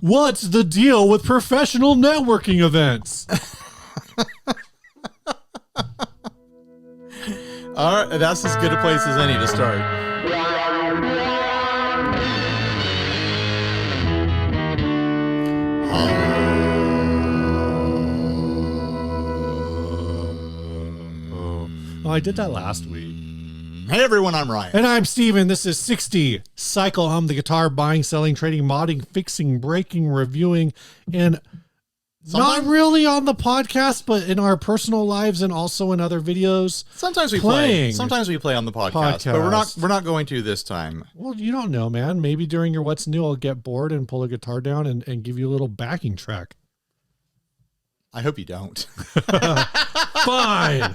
What's the deal with professional networking events? All right, that's as good a place as any to start. Oh, I did that last week. Hey everyone, I'm Ryan. And I'm Steven. This is 60 Cycle. I'm the guitar buying, selling, trading, modding, fixing, breaking, reviewing, and not really on the podcast, but in our personal lives and also in other videos. Sometimes we play. Sometimes we play on the podcast, but we're not going to this time. Well, you don't know, man. Maybe during your What's New, I'll get bored and pull a guitar down and give you a little backing track. I hope you don't. Fine.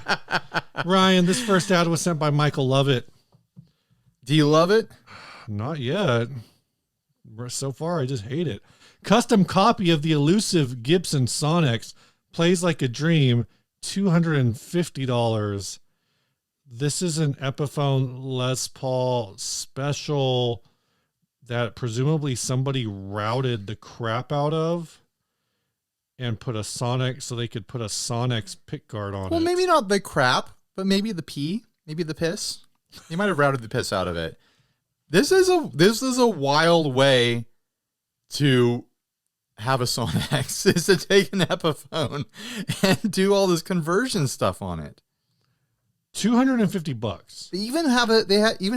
Ryan, this first ad was sent by Michael Lovett. Do you love it? Not yet. So far, I just hate it. Custom copy of the elusive Gibson Sonex. Plays like a dream. $250. This is an Epiphone Les Paul special that presumably somebody routed the crap out of and put a Sonex so they could put a Sonex pickguard on it. Well, maybe not the crap, but maybe the pee, maybe the piss. You might have routed the piss out of it. This is a wild way to have a Sonex, is to take an Epiphone and do all this conversion stuff on it. $250. They even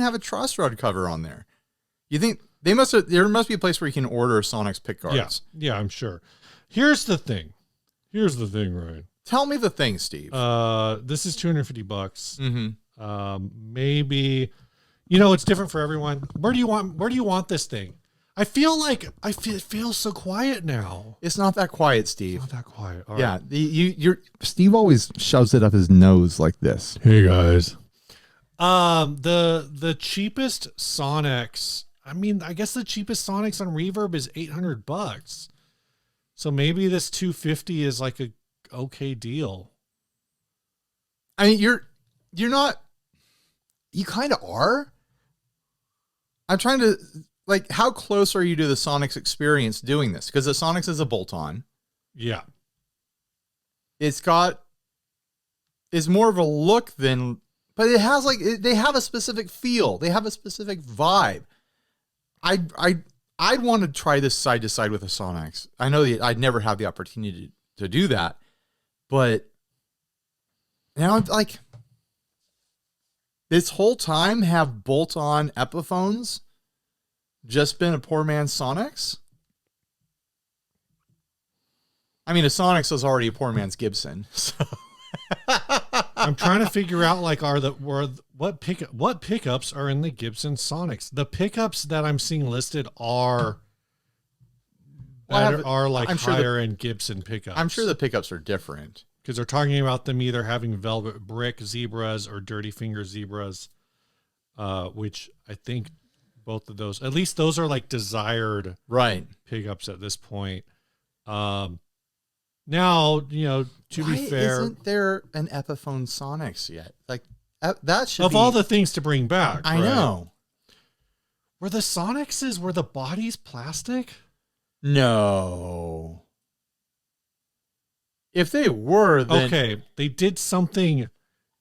have a truss rod cover on there. You think there must be a place where you can order Sonex pickguards? Yeah, I'm sure. Here's the thing, Ryan. Tell me the thing, Steve. This is $250. Mm-hmm. Maybe, it's different for everyone. Where do you want this thing? I feel like it feels so quiet now. It's not that quiet, Steve. Not that quiet. All yeah. Right. Steve always shoves it up his nose like this. Hey guys. The cheapest Sonex. I mean, I guess the cheapest Sonex on Reverb is $800. So maybe this $250 is like a okay deal. I mean, you're not. You kind of are. I'm trying to. Like, how close are you to the Sonex experience doing this? Because the Sonex is a bolt-on. Yeah. It's more of a look than, but it has they have a specific feel. They have a specific vibe. I'd want to try this side to side with a Sonex. I know that I'd never have the opportunity to do that, but now I'm like, this whole time have bolt-on Epiphones just been a poor man's Sonex? I mean, a Sonex is already a poor man's Gibson. So I'm trying to figure out what pickups are in the Gibson Sonex. The pickups that I'm seeing listed are higher end Gibson pickups. I'm sure the pickups are different because they're talking about them either having velvet brick zebras or dirty finger zebras, which I think. Both of those, at least those are like desired pickups at this point. Now, to be fair, isn't there an Epiphone Sonex yet? Like that should be all the things to bring back. I know. Were the Sonexes, were the bodies plastic? No. If they were, then okay, they did something.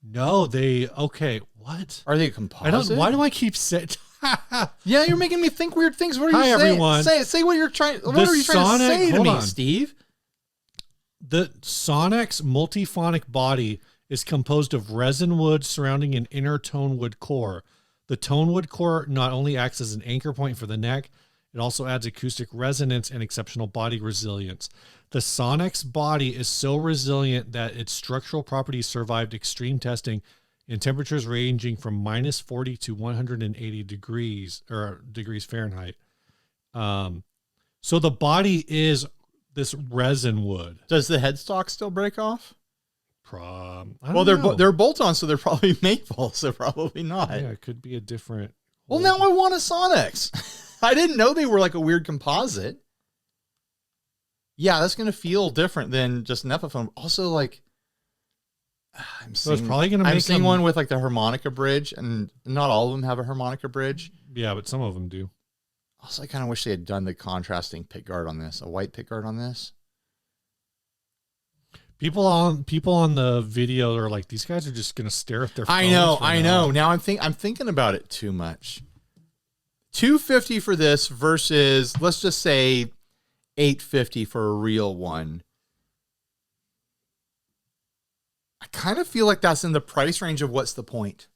No, what? Are they composite? Why do I keep saying? Yeah, you're making me think weird things. What are you saying? Everyone. Say what you're trying. What are you trying to say to me, Steve? The Sonex multiphonic body is composed of resin wood surrounding an inner tone wood core. The tone wood core not only acts as an anchor point for the neck, it also adds acoustic resonance and exceptional body resilience. The Sonex body is so resilient that its structural properties survived extreme testing in temperatures ranging from -40 to 180 degrees Fahrenheit. So the body is this resin wood. Does the headstock still break off? They're bolt-ons, so they're probably maple, so probably not. Yeah, it could be a different. Well, now I want a Sonex. I didn't know they were like a weird composite. Yeah, that's going to feel different than just an Epiphone. Also, like, I'm seeing one with like the harmonica bridge, and not all of them have a harmonica bridge. Yeah, but some of them do. Also, I kind of wish they had done the contrasting pickguard on this, a white pickguard on this. People on the video are like, these guys are just gonna stare at their phones. I know. Now I'm thinking about it too much. $250 for this versus, let's just say, $850 for a real one. I kind of feel like that's in the price range of what's the point.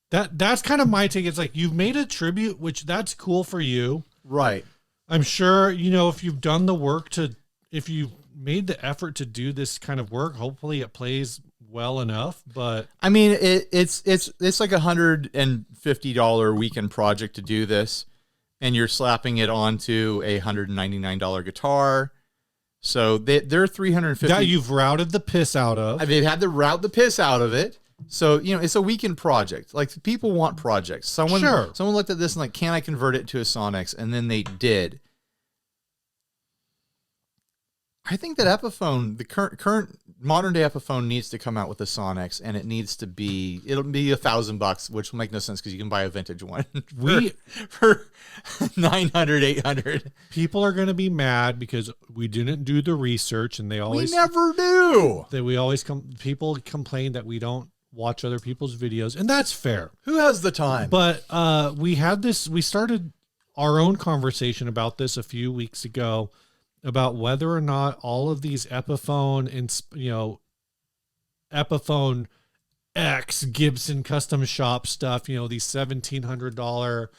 That's kind of my take. It's like, you've made a tribute, which that's cool for you. Right. I'm sure, if you've done the work if you've made the effort to do this kind of work, hopefully it plays well enough. But I mean, it's like $150 weekend project to do this, and you're slapping it onto a $199 guitar. So they're $350 that you've routed the piss out of. They've had to route the piss out of it. So, it's a weekend project. Like, people want projects. Someone looked at this and like, can I convert it to a Sonex? And then they did. I think that Epiphone, the current modern day Epiphone, needs to come out with a Sonex, and it'll be $1,000, which will make no sense because you can buy a vintage one for $900, $800. People are going to be mad because we didn't do the research, and we never do. People complain that we don't watch other people's videos, and that's fair. Who has the time? But we started our own conversation about this a few weeks ago, about whether or not all of these Epiphone and Epiphone X Gibson custom shop stuff, these $1,700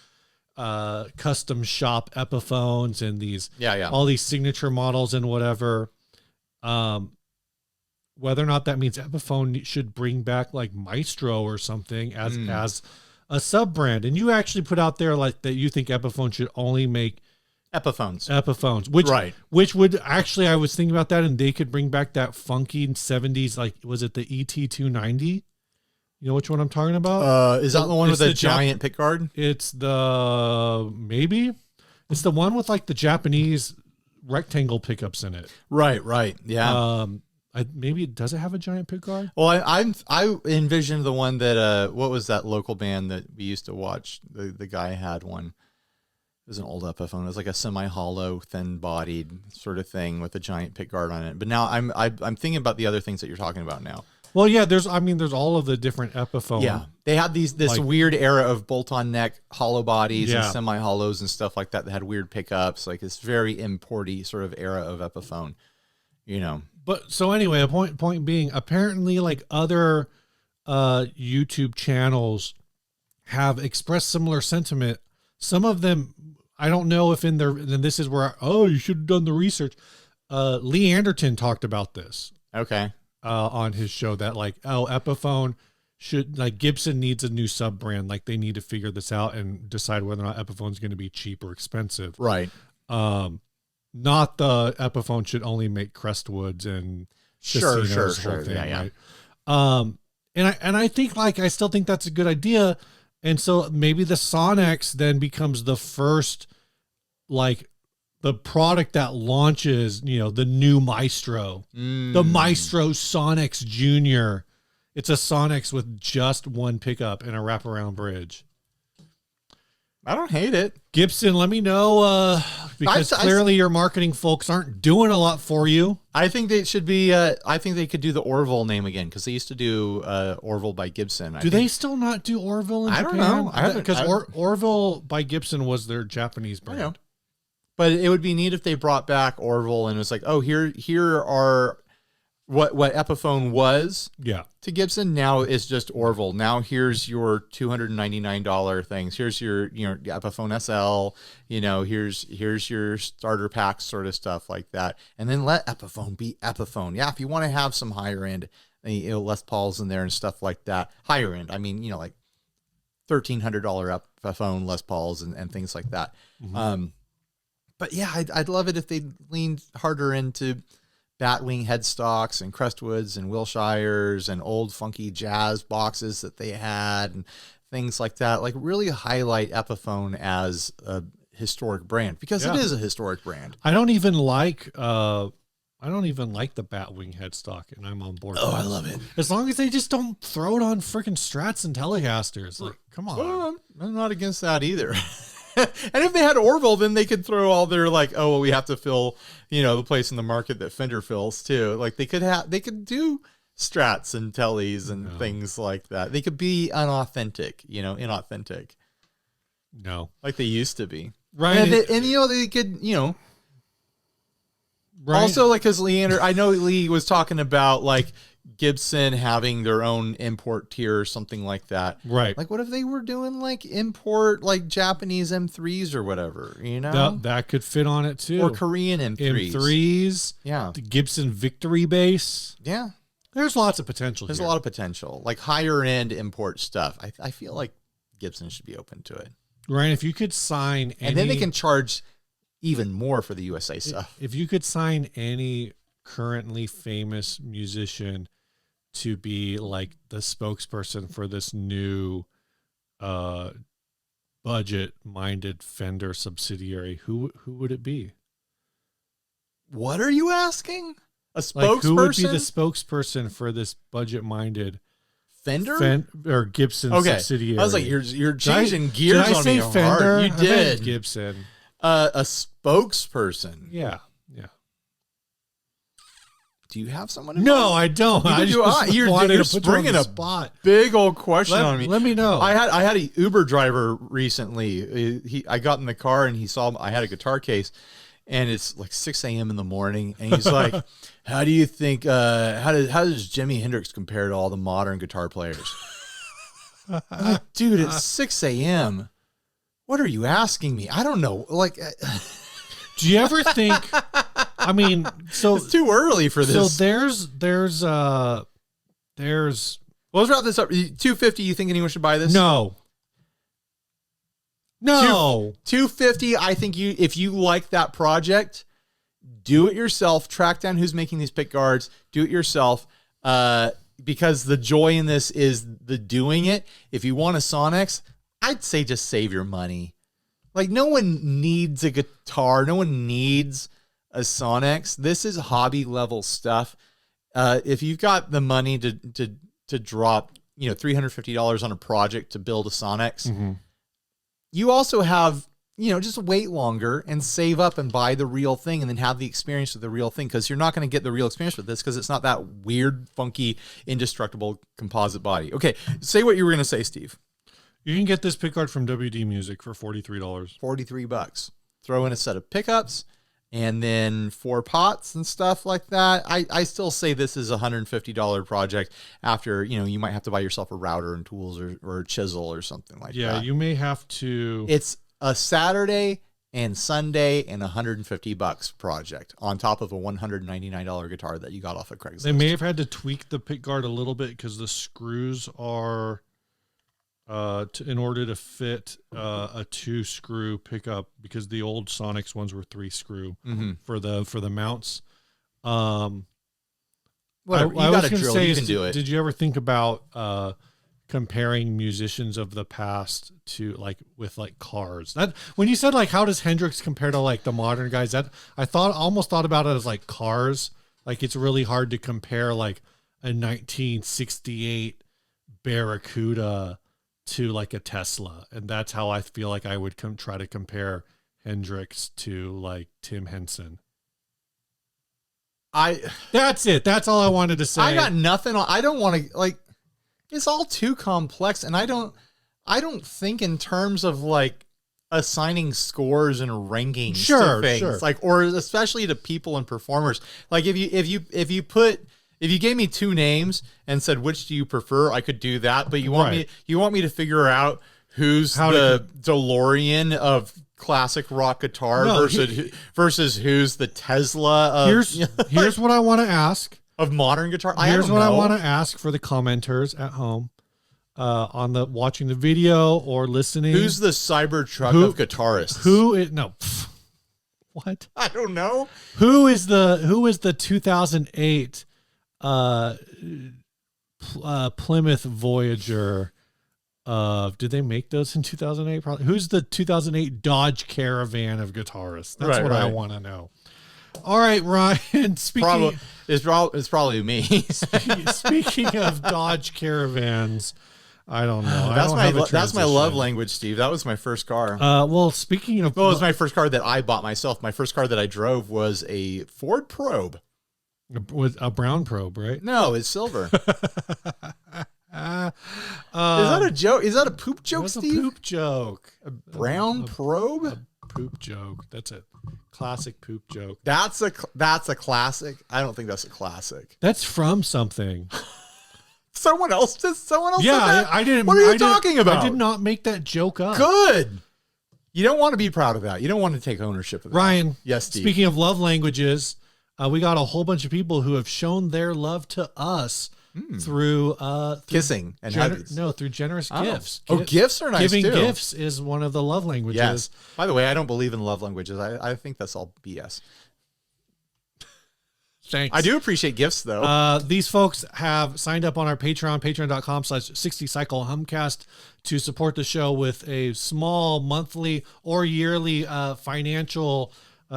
custom shop Epiphones and these all these signature models and whatever, whether or not that means Epiphone should bring back like Maestro or something as a sub brand. And you actually put out there like that you think Epiphone should only make Epiphones, which would actually, I was thinking about that, and they could bring back that funky 70s, like, was it the ET290? You know which one I'm talking about? Is that the one with the giant pickguard? It's the one with like the Japanese rectangle pickups in it. Right. Yeah. Does it have a giant pickguard? Well, I envisioned the one that what was that local band that we used to watch? The guy had one. It was an old Epiphone. It was like a semi-hollow, thin-bodied sort of thing with a giant pickguard on it. But now I'm thinking about the other things that you're talking about now. Well, yeah, there's all of the different Epiphone. Yeah, they had this like, weird era of bolt-on neck hollow bodies and semi-hollows and stuff like that had weird pickups. Like this very importy sort of era of Epiphone, But so anyway, a point being, apparently like other YouTube channels have expressed similar sentiment. Some of them, I don't know if and this is where, you should have done the research. Lee Anderton talked about this. Okay. On his show that like, Epiphone should, like, Gibson needs a new sub brand. Like they need to figure this out and decide whether or not Epiphone's going to be cheap or expensive. Right. Not the Epiphone should only make Crestwoods and sure. Thing, yeah. Right? And I think I still think that's a good idea. And so maybe the Sonex then becomes the first, like, the product that launches, the new Maestro, the Maestro Sonex Junior. It's a Sonex with just one pickup and a wraparound bridge. I don't hate it. Gibson, let me know, because clearly your marketing folks aren't doing a lot for you. I think they should be, I think they could do the Orville name again, because they used to do Orville by Gibson. Do they still not do Orville in Japan? I don't know. Because Orville by Gibson was their Japanese brand. I know. But it would be neat if they brought back Orville and it was like, here are what Epiphone was to Gibson. Now it's just Orville. Now here's your $299 things. Here's your Epiphone SL. Here's your starter pack sort of stuff like that. And then let Epiphone be Epiphone. Yeah, if you want to have some higher end, Les Pauls in there and stuff like that. Higher end. I mean, like $1,300 Epiphone Les Pauls and things like that. Mm-hmm. But yeah, I'd love it if they leaned harder into Batwing headstocks and Crestwoods and Wilshires and old funky jazz boxes that they had and things like that. Like really highlight Epiphone as a historic brand, because it is a historic brand. I don't even like the Batwing headstock, and I'm on board. Oh, I love it. As long as they just don't throw it on freaking Strats and Telecasters. Like, come on. Well, I'm not against that either. And if they had Orville, then they could throw all their like, oh, well, we have to fill, the place in the market that Fender fills too. Like they could do Strats and Tellys and things like that. They could be inauthentic, No, like they used to be. Right. And they could, Right. also like, cause I know Lee was talking about like Gibson having their own import tier or something like that. Right. Like what if they were doing like import, like Japanese M3s or whatever, that could fit on it too. Or Korean M3s. Yeah. The Gibson Victory bass. Yeah. There's lots of potential. There's a lot of potential, like higher end import stuff. I feel like Gibson should be open to it. Right. If you could sign and then they can charge even more for the USA stuff. If you could sign any currently famous musician to be like the spokesperson for this new budget-minded Fender subsidiary, who would it be? What are you asking? A spokesperson? Like, who would be the spokesperson for this budget-minded Fender or Gibson subsidiary? I was like, you're changing gears did I on say me Fender? hard. You did. Gibson. A spokesperson. Yeah. Do you have someone? No, I don't. You're bringing a spot. Big old question on me. Let me know. I had a Uber driver recently. I got in the car and he saw I had a guitar case, and it's like 6 a.m. in the morning, and he's like, "How do you think? How does Jimi Hendrix compare to all the modern guitar players?" I'm like, dude, it's 6 a.m. What are you asking me? I don't know. Like, do you ever think? I mean, so it's too early for this. So there's. Well, let's wrap this up. 250. You think anyone should buy this? No. 250. I think if you like that project, do it yourself. Track down who's making these pick guards. Do it yourself. Because the joy in this is the doing it. If you want a Sonex, I'd say just save your money. Like, no one needs a guitar. No one needs a Sonex. This is hobby level stuff. If you've got the money to drop, $350 on a project to build a Sonex, you also have, just wait longer and save up and buy the real thing and then have the experience with the real thing, because you're not going to get the real experience with this because it's not that weird, funky, indestructible composite body. Okay, say what you were going to say, Steve. You can get this pickguard from WD Music for $43. $43. Throw in a set of pickups and then 4 pots and stuff like that. I still say this is a $150 project after, you might have to buy yourself a router and tools or a chisel or something like that. Yeah, you may have to. It's a Saturday and Sunday and $150 project on top of a $199 guitar that you got off of Craigslist. They may have had to tweak the pickguard a little bit because the screws are... in order to fit a 2-screw pickup, because the old Sonex ones were 3-screw for the mounts. Whatever. I was going to say, you can do it. Did you ever think about comparing musicians of the past to with cars? That when you said how does Hendrix compare to the modern guys, that I almost thought about it as cars. It's really hard to compare a 1968 Barracuda to a Tesla, and that's how I feel like I would try to compare Hendrix to Tim Henson. That's it. That's all I wanted to say. I got nothing. I don't want to it's all too complex, and I don't think in terms of assigning scores and rankings to things. Or especially to people and performers. If you gave me 2 names and said which do you prefer, I could do that. But you want me to figure out who's the DeLorean of classic rock guitar versus who's the Tesla of here's what I want to ask of modern guitar. I want to ask for the commenters at home on watching the video or listening. Who's the Cybertruck of guitarists? What? I don't know. Who is the 2008 Plymouth Voyager? Did they make those in 2008? Probably. Who's the 2008 Dodge Caravan of guitarists? That's what I want to know. All right, Ryan. It's probably me. Speaking of Dodge Caravans, I don't know. That's my love language, Steve. That was my first car. Well, speaking of, well, it was my first car that I bought myself. My first car that I drove was a Ford Probe. With a brown Probe, right? No, it's silver. Is that a joke? Is that a poop joke, Steve? A poop joke. A brown Probe? A poop joke. That's a classic poop joke. That's a classic. I don't think that's a classic. That's from something. Someone else said yeah, that? I didn't. What are you talking about? I did not make that joke up. Good. You don't want to be proud of that. You don't want to take ownership of that. Ryan. Yes, Steve. Speaking of love languages, we got a whole bunch of people who have shown their love to us through kissing and hugs. No, through generous gifts. Gifts are nice Giving too. gifts is one of the love languages. Yes. By the way, I don't believe in love languages. I think that's all BS. Thanks. I do appreciate gifts, though. These folks have signed up on our Patreon, patreon.com/60cyclehumcast, to support the show with a small monthly or yearly financial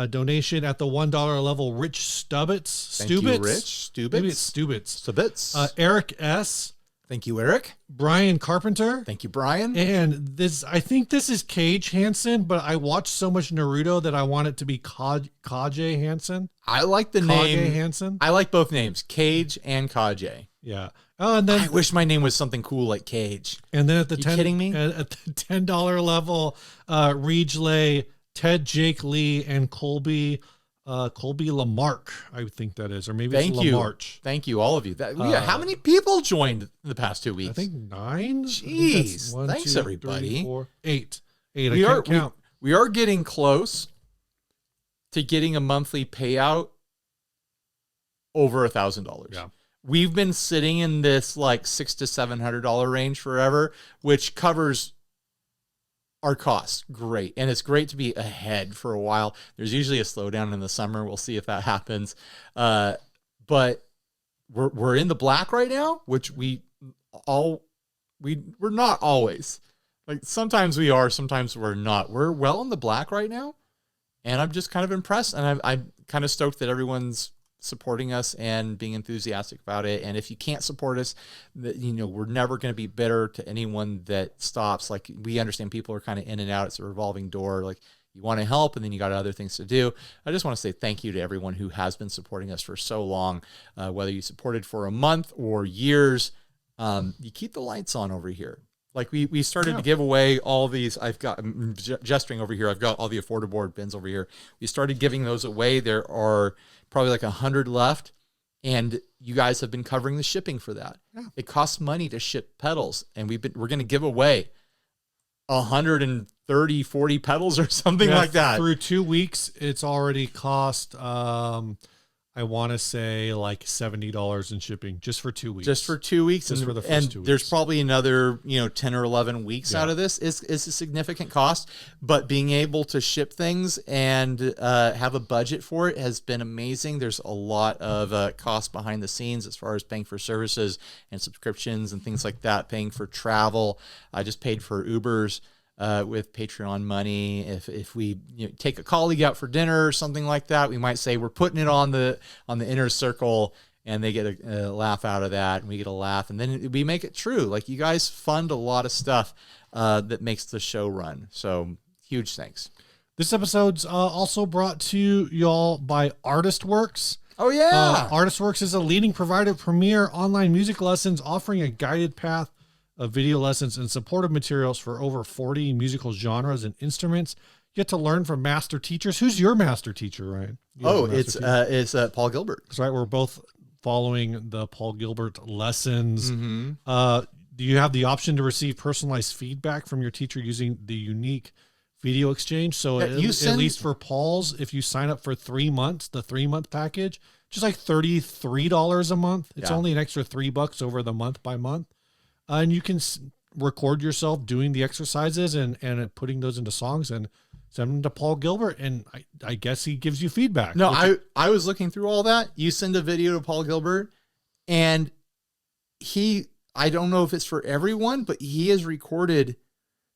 donation at the $1 level. Rich Stubbits. Thank you, Rich. Maybe it's Stubbits. Eric S. Thank you, Eric. Brian Carpenter. Thank you, Brian. And I think this is Kage Hansen, but I watched so much Naruto that I want it to be Kage Hansen. I like the name. Hansen. I like both names, Kage and Kage. Yeah. Oh, and then I wish my name was something cool like Cage. And then at the kidding me? At the $10 level, Regelay, Ted Jake Lee, and Colby Lamarck, I think that is, or maybe it's Lamarch. Thank you, all of you. How many people joined in the past 2 weeks? I think 9. Jeez, thanks everybody. 3, 4, 8. I can't count. We are getting close to getting a monthly payout over $1,000. Yeah. We've been sitting in this like $600 to $700 range forever, which covers our costs. Great. And it's great to be ahead for a while. There's usually a slowdown in the summer. We'll see if that happens. But we're in the black right now, which we're not always. Like sometimes we are, sometimes we're not. We're well in the black right now. And I'm just kind of impressed. And I'm kind of stoked that everyone's supporting us and being enthusiastic about it. And if you can't support us, we're never going to be bitter to anyone that stops. Like, we understand people are kind of in and out. It's a revolving door. Like, you want to help, and then you got other things to do. I just want to say thank you to everyone who has been supporting us for so long, whether you supported for a month or years. You keep the lights on over here. Like we started to give away all these. I'm gesturing over here. I've got all the affordable bins over here. We started giving those away. There are probably like 100 left, and you guys have been covering the shipping for that. Yeah. It costs money to ship pedals, and we're going to give away 130, 40 pedals or something like that. Through 2 weeks, it's already cost, I want to say like $70 in shipping just for 2 weeks. Just for 2 weeks. Just for the first 2 weeks. There's probably another, 10 or 11 weeks out of this is a significant cost, but being able to ship things and have a budget for it has been amazing. There's a lot of cost behind the scenes as far as paying for services and subscriptions and things like that, paying for travel. I just paid for Ubers with Patreon money. If we take a colleague out for dinner or something like that, we might say we're putting it on the inner circle, and they get a laugh out of that, and we get a laugh, and then we make it true. Like, you guys fund a lot of stuff that makes the show run. So huge thanks. This episode's also brought to y'all by ArtistWorks. Oh yeah. ArtistWorks is a leading provider of premier online music lessons, offering a guided path of video lessons and supportive materials for over 40 musical genres and instruments. You get to learn from master teachers. Who's your master teacher, Ryan? It's Paul Gilbert. That's right. We're both following the Paul Gilbert lessons. Mm-hmm. Do you have the option to receive personalized feedback from your teacher using the unique video exchange? So at least for Paul's, if you sign up for 3 months, the 3-month package, just like $33 a month. It's only an extra $3 over the month by month. And you can record yourself doing the exercises and putting those into songs and send them to Paul Gilbert. And I guess he gives you feedback. No, I was looking through all that. You send a video to Paul Gilbert, and I don't know if it's for everyone, but he has recorded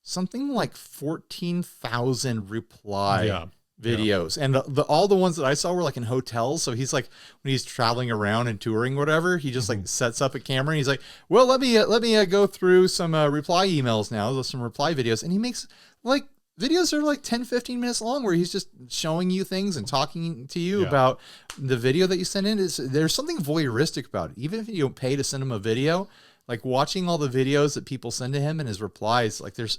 something like 14,000 reply videos, and all the ones that I saw were like in hotels. So he's like, when he's traveling around and touring, whatever, he just like sets up a camera and he's like, well, let me go through some reply emails now, some reply videos, and he makes like videos are like 10, 15 minutes long where he's just showing you things and talking to you about the video that you send in. There's something voyeuristic about it. Even if you don't pay to send him a video, like watching all the videos that people send to him and his replies, like there's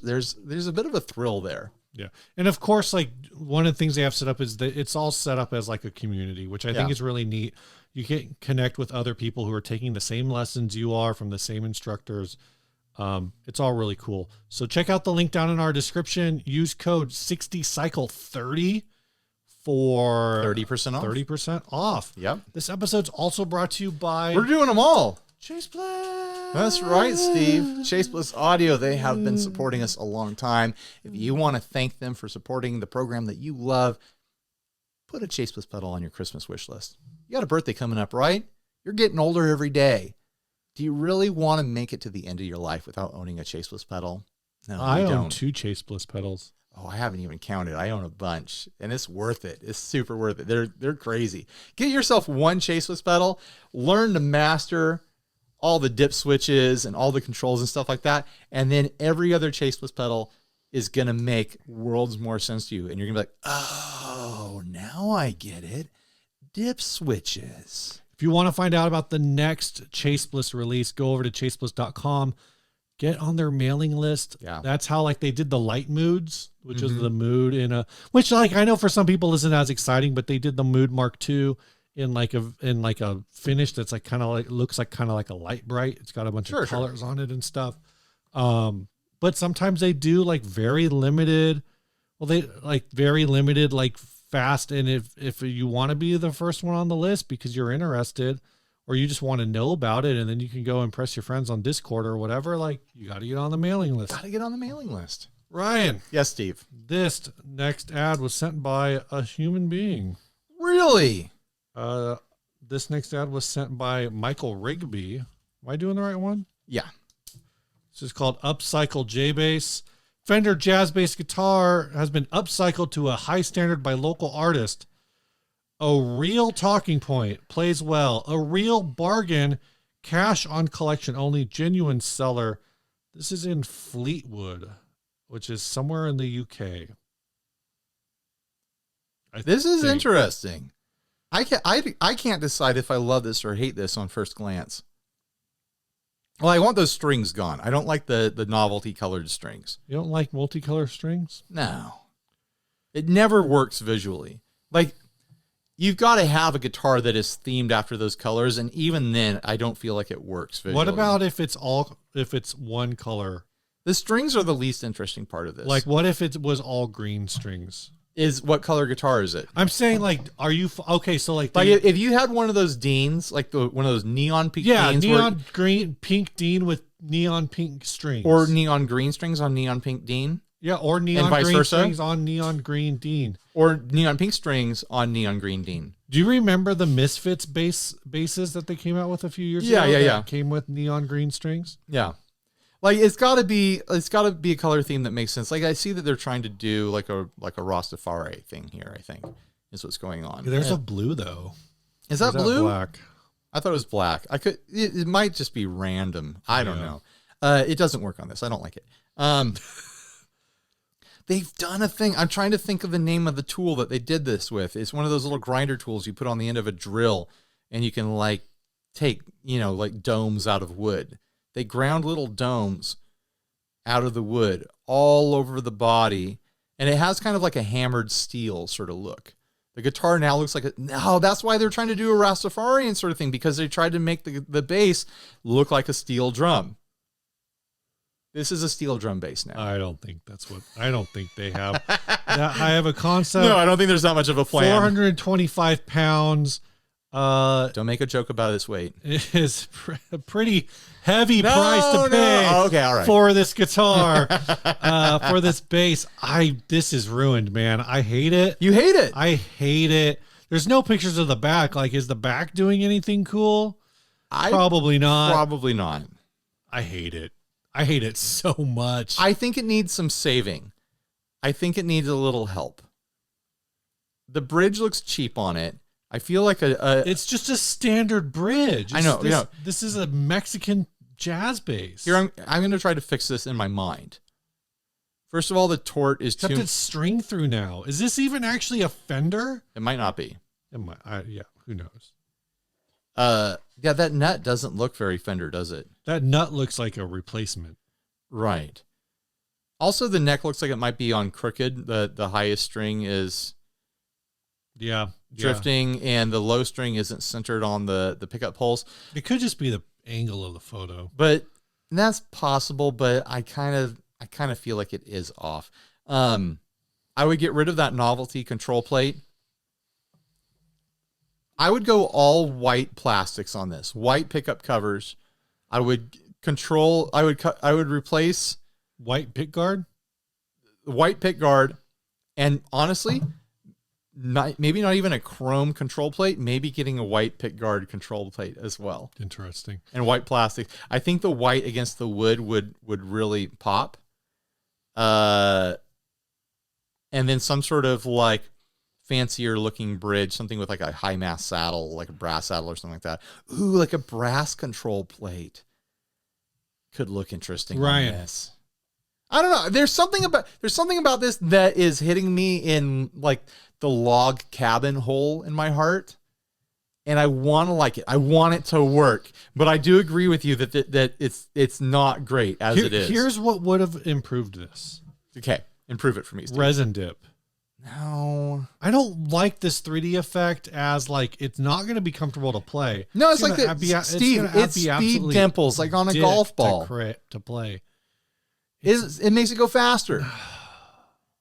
a bit of a thrill there. Yeah. And of course, like one of the things they have set up is that it's all set up as like a community, which I think is really neat. You can connect with other people who are taking the same lessons you are from the same instructors. It's all really cool. So check out the link down in our description. Use code 60cycle30 for 30% off. 30% off. Yep. This episode's also brought to you by We're doing them all. Chase Bliss. That's right, Steve. Chase Bliss Audio. They have been supporting us a long time. If you want to thank them for supporting the program that you love, put a Chase Bliss pedal on your Christmas wish list. You got a birthday coming up, right? You're getting older every day. Do you really want to make it to the end of your life without owning a Chase Bliss pedal? No, I own 2 Chase Bliss pedals. Oh, I haven't even counted. I own a bunch, and it's worth it. It's super worth it. They're crazy. Get yourself one Chase Bliss pedal. Learn to master all the dip switches and all the controls and stuff like that, and then every other Chase Bliss pedal is going to make worlds more sense to you, and you're going to be like, oh, now I get it. Dip switches. If you want to find out about the next Chase Bliss release, go over to chasebliss.com. Get on their mailing list. Yeah. That's how like they did the light moods, which is the mood in a, which like I know for some people isn't as exciting, but they did the mood Mark II in like a finish that's like kind of like looks like kind of like a light bright. It's got a bunch of colors on it and stuff. But sometimes they do like very limited. Well, they like very limited, like fast. And if you want to be the first one on the list because you're interested, or you just want to know about it, and then you can go impress your friends on Discord or whatever, like you got to get on the mailing list. Got to get on the mailing list. Ryan. Yes, Steve. This next ad was sent by a human being. Really? This next ad was sent by Michael Rigby. Am I doing the right one? Yeah. This is called Upcycled J-Bass. Fender jazz bass guitar has been upcycled to a high standard by local artist. A real talking point, plays well. A real bargain, cash on collection only, genuine seller. This is in Fleetwood, which is somewhere in the UK. This is interesting. I can't decide if I love this or hate this on first glance. Well, I want those strings gone. I don't like the novelty colored strings. You don't like multicolor strings? No. It never works visually. Like, you've got to have a guitar that is themed after those colors, and even then, I don't feel like it works visually. What about if it's one color? The strings are the least interesting part of this. Like, what if it was all green strings? What color guitar is it? I'm saying, like, are you okay? So, like if you had one of those Deans, like one of those neon pink Deans, neon green pink Dean with neon pink strings, or neon green strings on neon pink Dean. Yeah, or neon green strings on neon green Dean, or neon pink strings on neon green Dean. Do you remember the Misfits basses that they came out with a few years ago? Yeah. Came with neon green strings. Yeah. Like it's got to be a color theme that makes sense. Like I see that they're trying to do like a Rastafari thing here. I think is what's going on. There's a blue though. Is that blue? Black. I thought it was black. It might just be random. I don't know. It doesn't work on this. I don't like it. They've done a thing. I'm trying to think of the name of the tool that they did this with. It's one of those little grinder tools you put on the end of a drill, and you can like take like domes out of wood. They ground little domes out of the wood all over the body, and it has kind of like a hammered steel sort of look. The guitar now looks like that's why they're trying to do a Rastafarian sort of thing, because they tried to make the bass look like a steel drum. This is a steel drum bass now. I don't think they have. I have a concept. No, I don't think there's that much of a plan. 425 pounds. Don't make a joke about its weight. It is a pretty heavy price to pay. Oh, okay, all right. For this guitar, for this bass. This is ruined, man. I hate it. You hate it. I hate it. There's no pictures of the back. Like, is the back doing anything cool? Probably not. Probably not. I hate it. I hate it so much. I think it needs some saving. I think it needs a little help. The bridge looks cheap on it. I feel like it's just a standard bridge. I know. This is a Mexican jazz bass. Here, I'm going to try to fix this in my mind. First of all, the tort is Except it's string through now. Is this even actually a Fender? It might not be. It might. Yeah, who knows? Yeah, that nut doesn't look very Fender, does it? That nut looks like a replacement. Right. Also, the neck looks like it might be on crooked. The highest string is drifting, and the low string isn't centered on the pickup holes. It could just be the angle of the photo. But that's possible, but I kind of feel like it is off. I would get rid of that novelty control plate. I would go all white plastics on this. White pickup covers. I would replace white pick guard, and honestly, maybe not even a chrome control plate, maybe getting a white pick guard control plate as well. Interesting. And white plastic. I think the white against the wood would really pop. And then some sort of like fancier looking bridge, something with like a high mass saddle, like a brass saddle or something like that. Ooh, like a brass control plate could look interesting. Ryan. On this. I don't know. There's something about this that is hitting me in like the log cabin hole in my heart. And I want to like it. I want it to work, but I do agree with you that it's not great as it is. Here's what would have improved this. Okay, improve it for me, Steve. Resin dip. No, I don't like this 3D effect as like it's not going to be comfortable to play. No, it's like it's speed dimples like on a golf ball to play. It makes it go faster.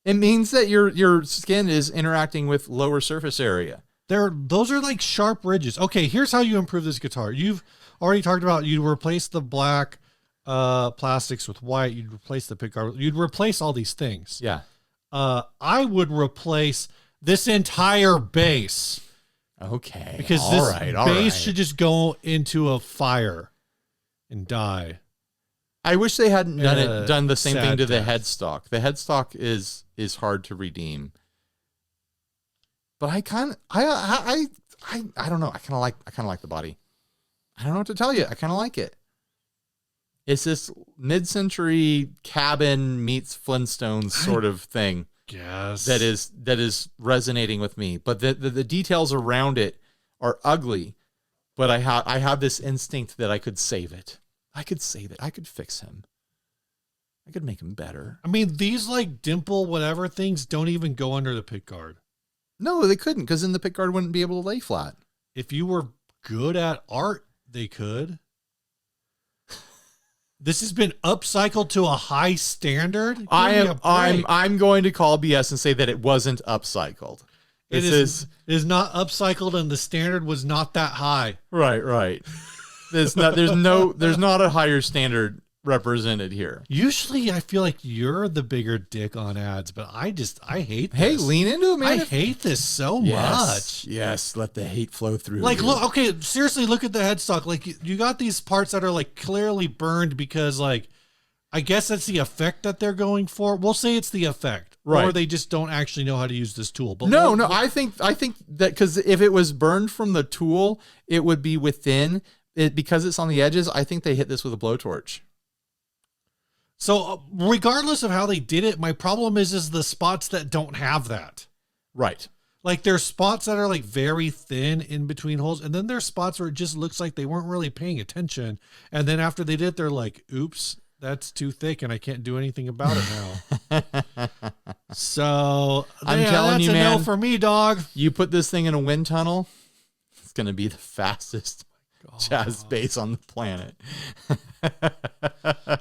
It means that your skin is interacting with lower surface area. Those are like sharp ridges. Okay, here's how you improve this guitar. You've already talked about you'd replace the black plastics with white. You'd replace the pickguard. You'd replace all these things. Yeah. I would replace this entire bass. Okay. Because this bass should just go into a fire and die. I wish they hadn't done the same thing to the headstock. The headstock is hard to redeem. But I don't know. I kind of like the body. I don't know what to tell you. I kind of like it. It's this mid-century cabin meets Flintstones sort of thing. Yes. That is resonating with me. But the details around it are ugly. But I have this instinct that I could save it. I could save it. I could fix him. I could make him better. I mean, these like dimple whatever things don't even go under the pickguard. No, they couldn't, because then the pickguard wouldn't be able to lay flat. If you were good at art, they could. This has been upcycled to a high standard. I'm going to call BS and say that it wasn't upcycled. It is not upcycled, and the standard was not that high. Right. There's not a higher standard represented here. Usually I feel like you're the bigger dick on ads, but I hate this. Hey, lean into it, man. I hate this so much. Yes, let the hate flow through. Like, look, okay, seriously, look at the headstock. Like, you got these parts that are like clearly burned because, like, I guess that's the effect that they're going for. We'll say it's the effect, right? Or they just don't actually know how to use this tool. But no, I think that because if it was burned from the tool, it would be within it because it's on the edges. I think they hit this with a blowtorch. So regardless of how they did it, my problem is the spots that don't have that. Right. Like there's spots that are like very thin in between holes. And then there's spots where it just looks like they weren't really paying attention. And then after they did it, they're like, oops, that's too thick and I can't do anything about it now. So I'm telling you, man, no for me, dog. You put this thing in a wind tunnel, it's going to be the fastest jazz bass on the planet.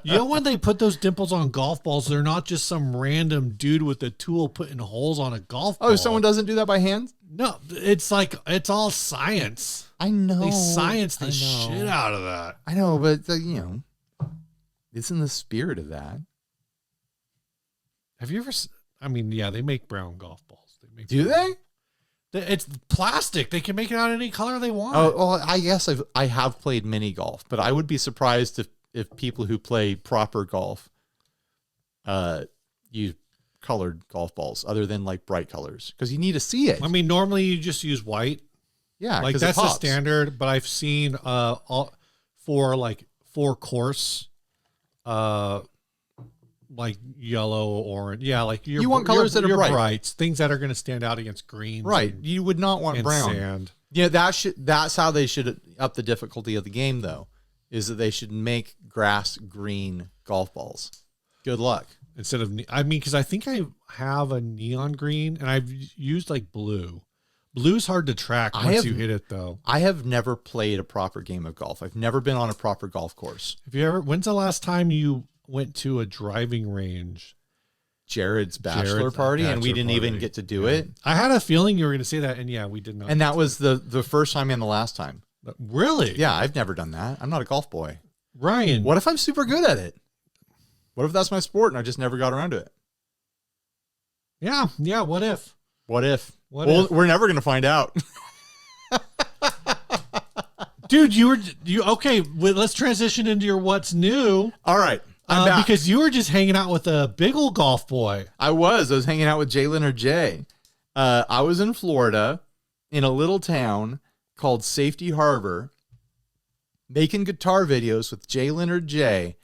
You know, when they put those dimples on golf balls, they're not just some random dude with a tool putting holes on a golf ball. Oh, someone doesn't do that by hand? No, it's like, it's all science. I know. They science the shit out of that. I know, but it's in the spirit of that. Have you ever, I mean, yeah, they make brown golf balls. Do they? It's plastic. They can make it out any color they want. Oh, well, I guess I have played mini golf, but I would be surprised if people who play proper golf use colored golf balls other than like bright colors because you need to see it. I mean, normally you just use white. Yeah, like that's the standard. But I've seen for course, like yellow, orange. Yeah, like you want colors that are bright, things that are going to stand out against greens. Right. You would not want brown. Sand. Yeah, that's how they should up the difficulty of the game, though, is that they should make grass green golf balls. Good luck. Instead of, I mean, because I think I have a neon green and I've used like blue. Blue's hard to track once you hit it, though. I have never played a proper game of golf. I've never been on a proper golf course. Have you ever? When's the last time you went to a driving range? Jared's bachelor party, and we didn't even get to do it. I had a feeling you were going to say that, and yeah, we did not. And that was the first time and the last time. Really? Yeah, I've never done that. I'm not a golf boy. Ryan. What if I'm super good at it? What if that's my sport and I just never got around to it? Yeah, what if? What if? We're never going to find out. Dude, okay, well, let's transition into your what's new. All right. I'm back. Because you were just hanging out with a big old golf boy. I was hanging out with Jay. I was in Florida in a little town called Safety Harbor, making guitar videos with Jay.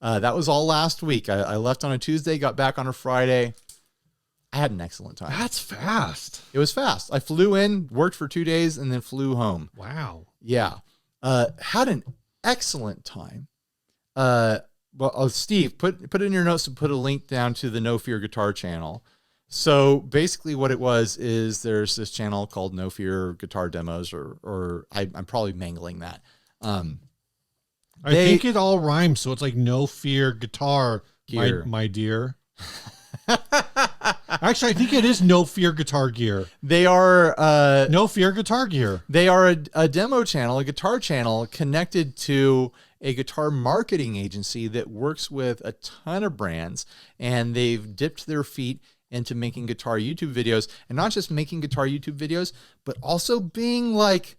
That was all last week. I left on a Tuesday, got back on a Friday. I had an excellent time. That's fast. It was fast. I flew in, worked for 2 days, and then flew home. Wow. Yeah. Had an excellent time. Well, Steve, put it in your notes to put a link down to the No Fear Guitar channel. So basically what it was is there's this channel called No Fear Guitar Demos, or I'm probably mangling that. I think it all rhymes, so it's like No Fear Guitar Gear. My dear. Actually, I think it is No Fear Guitar Gear. They are No Fear Guitar Gear. They are a demo channel, a guitar channel connected to a guitar marketing agency that works with a ton of brands, and they've dipped their feet into making guitar YouTube videos, and not just making guitar YouTube videos, but also being like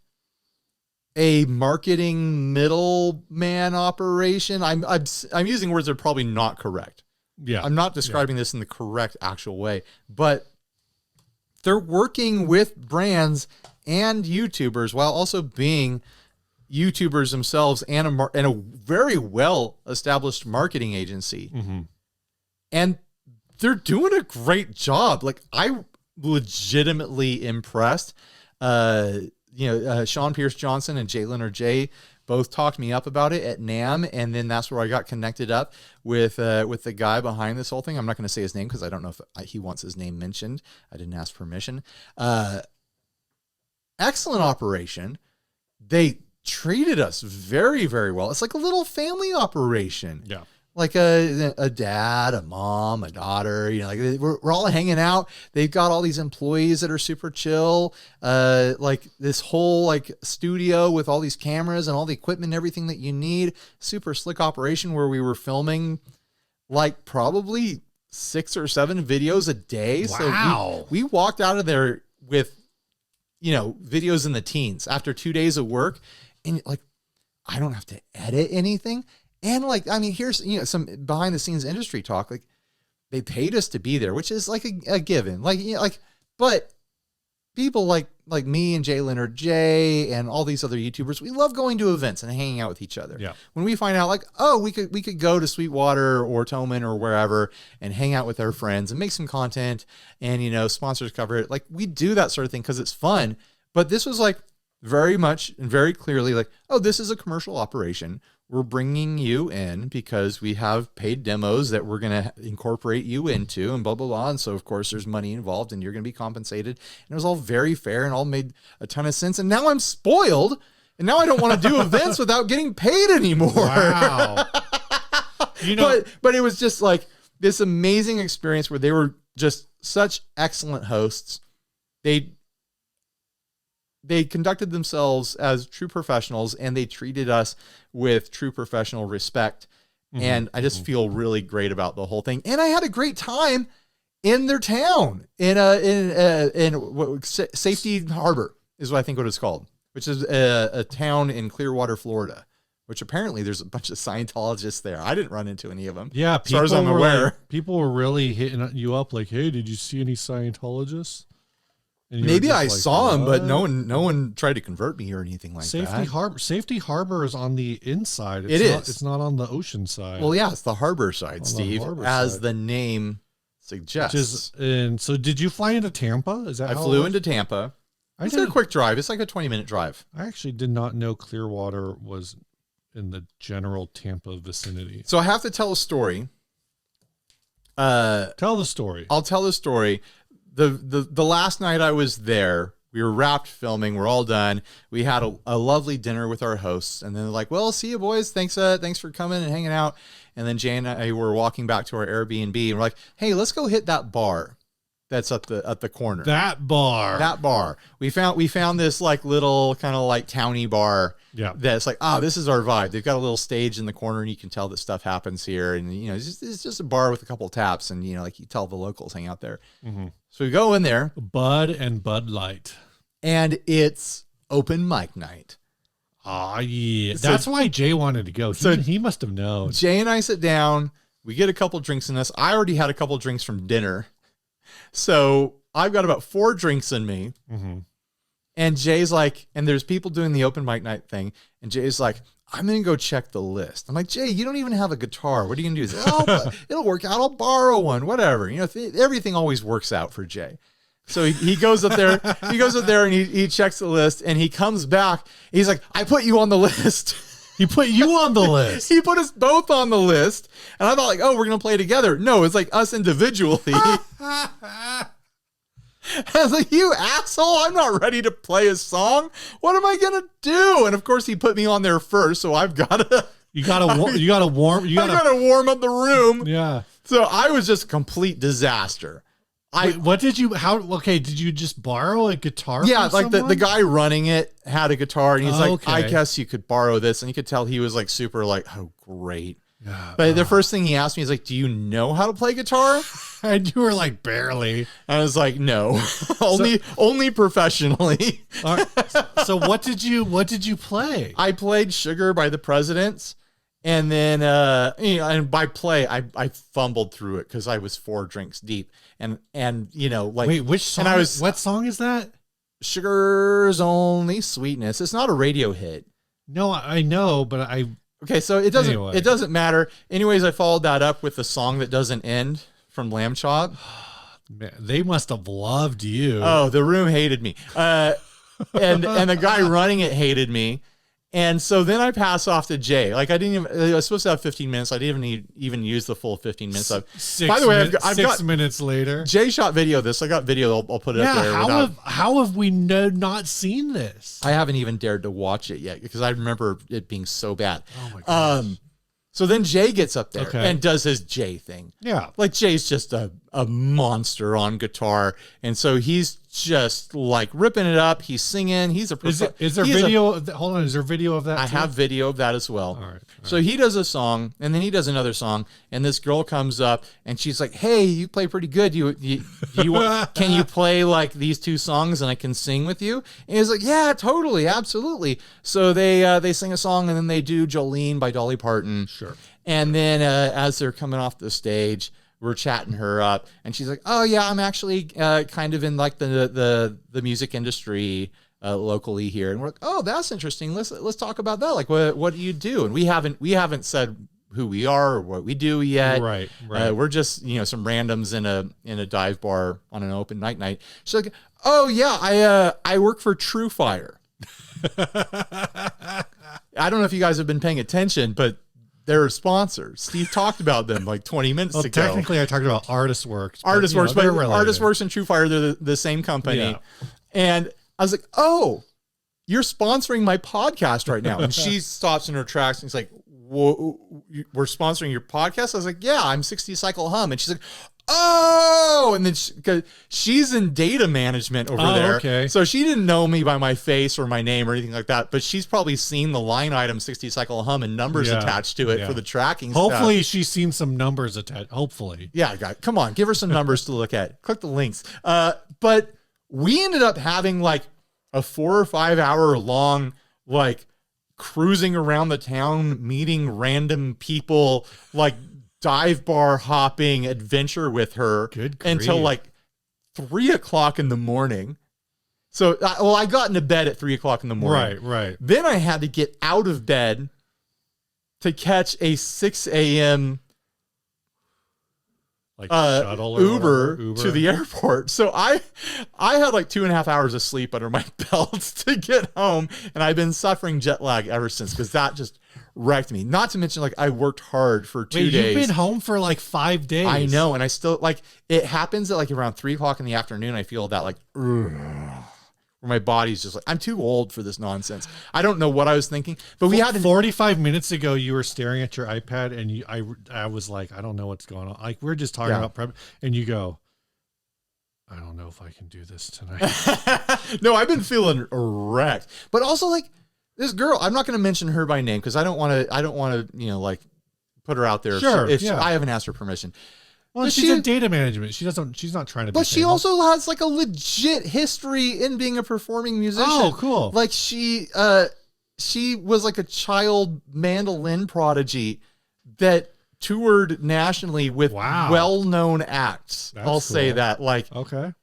a marketing middleman operation. I'm using words that are probably not correct. Yeah. I'm not describing this in the correct actual way, but they're working with brands and YouTubers while also being YouTubers themselves and a very well-established marketing agency. Mm-hmm. And they're doing a great job. Like, I'm legitimately impressed. Sean Pierce Johnson and Jay Leonard J both talked me up about it at NAMM, and then that's where I got connected up with the guy behind this whole thing. I'm not going to say his name because I don't know if he wants his name mentioned. I didn't ask permission. Excellent operation. They treated us very, very well. It's like a little family operation. Yeah. Like a dad, a mom, a daughter, like we're all hanging out. They've got all these employees that are super chill. Like this whole like studio with all these cameras and all the equipment and everything that you need. Super slick operation where we were filming like probably 6 or 7 videos a day. Wow. So we walked out of there with, videos in the teens after 2 days of work. And like, I don't have to edit anything. And like, I mean, here's, some behind the scenes industry talk. Like, they paid us to be there, which is like a given. Like, but people like me and Jay Leonard J and all these other YouTubers, we love going to events and hanging out with each other. Yeah. When we find out like, oh, we could go to Sweetwater or Toman or wherever and hang out with our friends and make some content and, sponsors cover it. Like, we do that sort of thing because it's fun. But this was like very much and very clearly like, oh, this is a commercial operation. We're bringing you in because we have paid demos that we're going to incorporate you into and blah, blah, blah. And so, of course, there's money involved and you're going to be compensated. And it was all very fair and all made a ton of sense. And now I'm spoiled. And now I don't want to do events without getting paid anymore. Wow. But it was just like this amazing experience where they were just such excellent hosts. They conducted themselves as true professionals and they treated us with true professional respect. Mm-hmm. And I just feel really great about the whole thing. And I had a great time in their town in Safety Harbor is what I think what it's called, which is a town in Clearwater, Florida, which apparently there's a bunch of Scientologists there. I didn't run into any of them. Yeah, as far as I'm aware. People were really hitting you up like, hey, did you see any Scientologists? And maybe I saw them, but no one tried to convert me or anything like that. Safety Harbor is on the inside. It's not on the ocean side. Well, yeah, it's the harbor side, Steve, as the name suggests. And so did you fly into Tampa? Is that I flew into Tampa. It's a quick drive. It's like a 20-minute drive. I actually did not know Clearwater was in the general Tampa vicinity. So I have to tell a story. Tell the story. I'll tell the story. The last night I was there, we were wrapped filming. We're all done. We had a lovely dinner with our hosts, and then they're like, "Well, see you boys. Thanks for coming and hanging out." And then Jay and I were walking back to our Airbnb, and we're like, "Hey, let's go hit that bar that's at the corner." That bar. We found this like little kind of like towny bar. Yeah. That's like, this is our vibe. They've got a little stage in the corner, and you can tell that stuff happens here. And it's just a bar with a couple taps, and like you tell the locals hang out there. Mm-hmm. So we go in there, Bud and Bud Light, and it's open mic night. Yeah, that's why Jay wanted to go. He must have known. Jay and I sit down. We get a couple drinks in us. I already had a couple drinks from dinner, so I've got about 4 drinks in me. Mm-hmm. And Jay's like, and there's people doing the open mic night thing. And Jay's like, I'm going to go check the list. I'm like, Jay, you don't even have a guitar. What are you going to do? He's like, it'll work out. I'll borrow one, whatever. Everything always works out for Jay. So he goes up there, and he checks the list, and he comes back. He's like, I put you on the list. He put you on the list. He put us both on the list. And I thought like, we're going to play together. No, it's like us individually. I was like, you asshole, I'm not ready to play a song. What am I going to do? And of course he put me on there first. So I've got to, I got to warm up the room. Yeah. So I was just a complete disaster. Did you just borrow a guitar? Yeah. From like someone? the guy running it had a guitar, and he's like, okay. I guess you could borrow this. And you could tell he was like super like, oh, great. Yeah. But the first thing he asked me is like, do you know how to play guitar? And you were like, barely. I was like, no, only professionally. All right. So what did you play? I played Sugar by the Presidents. And then, and by play, I fumbled through it because I was 4 drinks deep. And like, wait, which song? What song is that? Sugar's Only Sweetness. It's not a radio hit. No, I know, but okay, so it doesn't matter. Anyways, I followed that up with the song that doesn't end from Lamb Chop. Man, they must have loved you. Oh, the room hated me. And the guy running it hated me. And so then I pass off to Jay. Like I was supposed to have 15 minutes. I didn't even use the full 15 minutes. By the way, I've got 6 minutes later. Jay shot video of this. I got video. I'll put it up there. How have we not seen this? I haven't even dared to watch it yet because I remember it being so bad. Oh my gosh. So then Jay gets up there and does his Jay thing. Yeah. Like Jay's just a monster on guitar. And so he's just like ripping it up. He's singing. Is there video? Hold on. Is there video of that? I have video of that as well. All right. So he does a song and then he does another song. And this girl comes up and she's like, hey, you play pretty good. Can you play like these 2 songs and I can sing with you? And he's like, yeah, totally. Absolutely. So they sing a song and then they do Jolene by Dolly Parton. Sure. And then as they're coming off the stage, we're chatting her up and she's like, oh yeah, I'm actually kind of in like the music industry locally here. And we're like, oh, that's interesting. Let's talk about that. Like, what do you do? And we haven't said who we are or what we do yet. Right. We're just, some randoms in a dive bar on an open night. She's like, oh yeah, I work for True Fire. I don't know if you guys have been paying attention, but they're a sponsor. Steve talked about them like 20 minutes ago. Technically, I talked about Artist Works. But Artist Works and True Fire, they're the same company. Yeah. And I was like, oh, you're sponsoring my podcast right now. And she stops in her tracks and she's like, we're sponsoring your podcast? I was like, yeah, I'm 60 Cycle Hum. And she's like, oh, and then because she's in data management over there. Okay. So she didn't know me by my face or my name or anything like that, but she's probably seen the line item 60 Cycle Hum and numbers attached to it for the tracking Hopefully stuff. She's seen some numbers attached. Hopefully. Yeah, guys, come on, give her some numbers to look at. Click the links. But we ended up having like a 4 or 5 hour long, like, cruising around the town, meeting random people, like dive bar hopping adventure with her until like 3 o'clock in the morning. So, I got into bed at 3 o'clock in the morning. Right. Then I had to get out of bed to catch a 6 a.m. like shuttle or Uber Uber to the airport. So I had like 2.5 hours of sleep under my belt to get home, and I've been suffering jet lag ever since because that just wrecked me. Not to mention, like, I worked hard for 2 days. You've been home for like 5 days. I know, and I still, like, it happens at like around 3 o'clock in the afternoon. I feel that like, where my body's just like, I'm too old for this nonsense. I don't know what I was thinking, but we had 45 minutes ago, you were staring at your iPad, and I was like, I don't know what's going on. Like, we're just talking about prep, and you go, I don't know if I can do this tonight. No, I've been feeling wrecked, but also like this girl. I'm not going to mention her by name because I don't want to, you know, like put her out there. Sure, I haven't asked her permission. Well, she's in data management. She's not trying to be But she famous. also has like a legit history in being a performing musician. Oh, cool. Like she was like a child mandolin prodigy that toured nationally with well-known acts. I'll say that. Like, okay.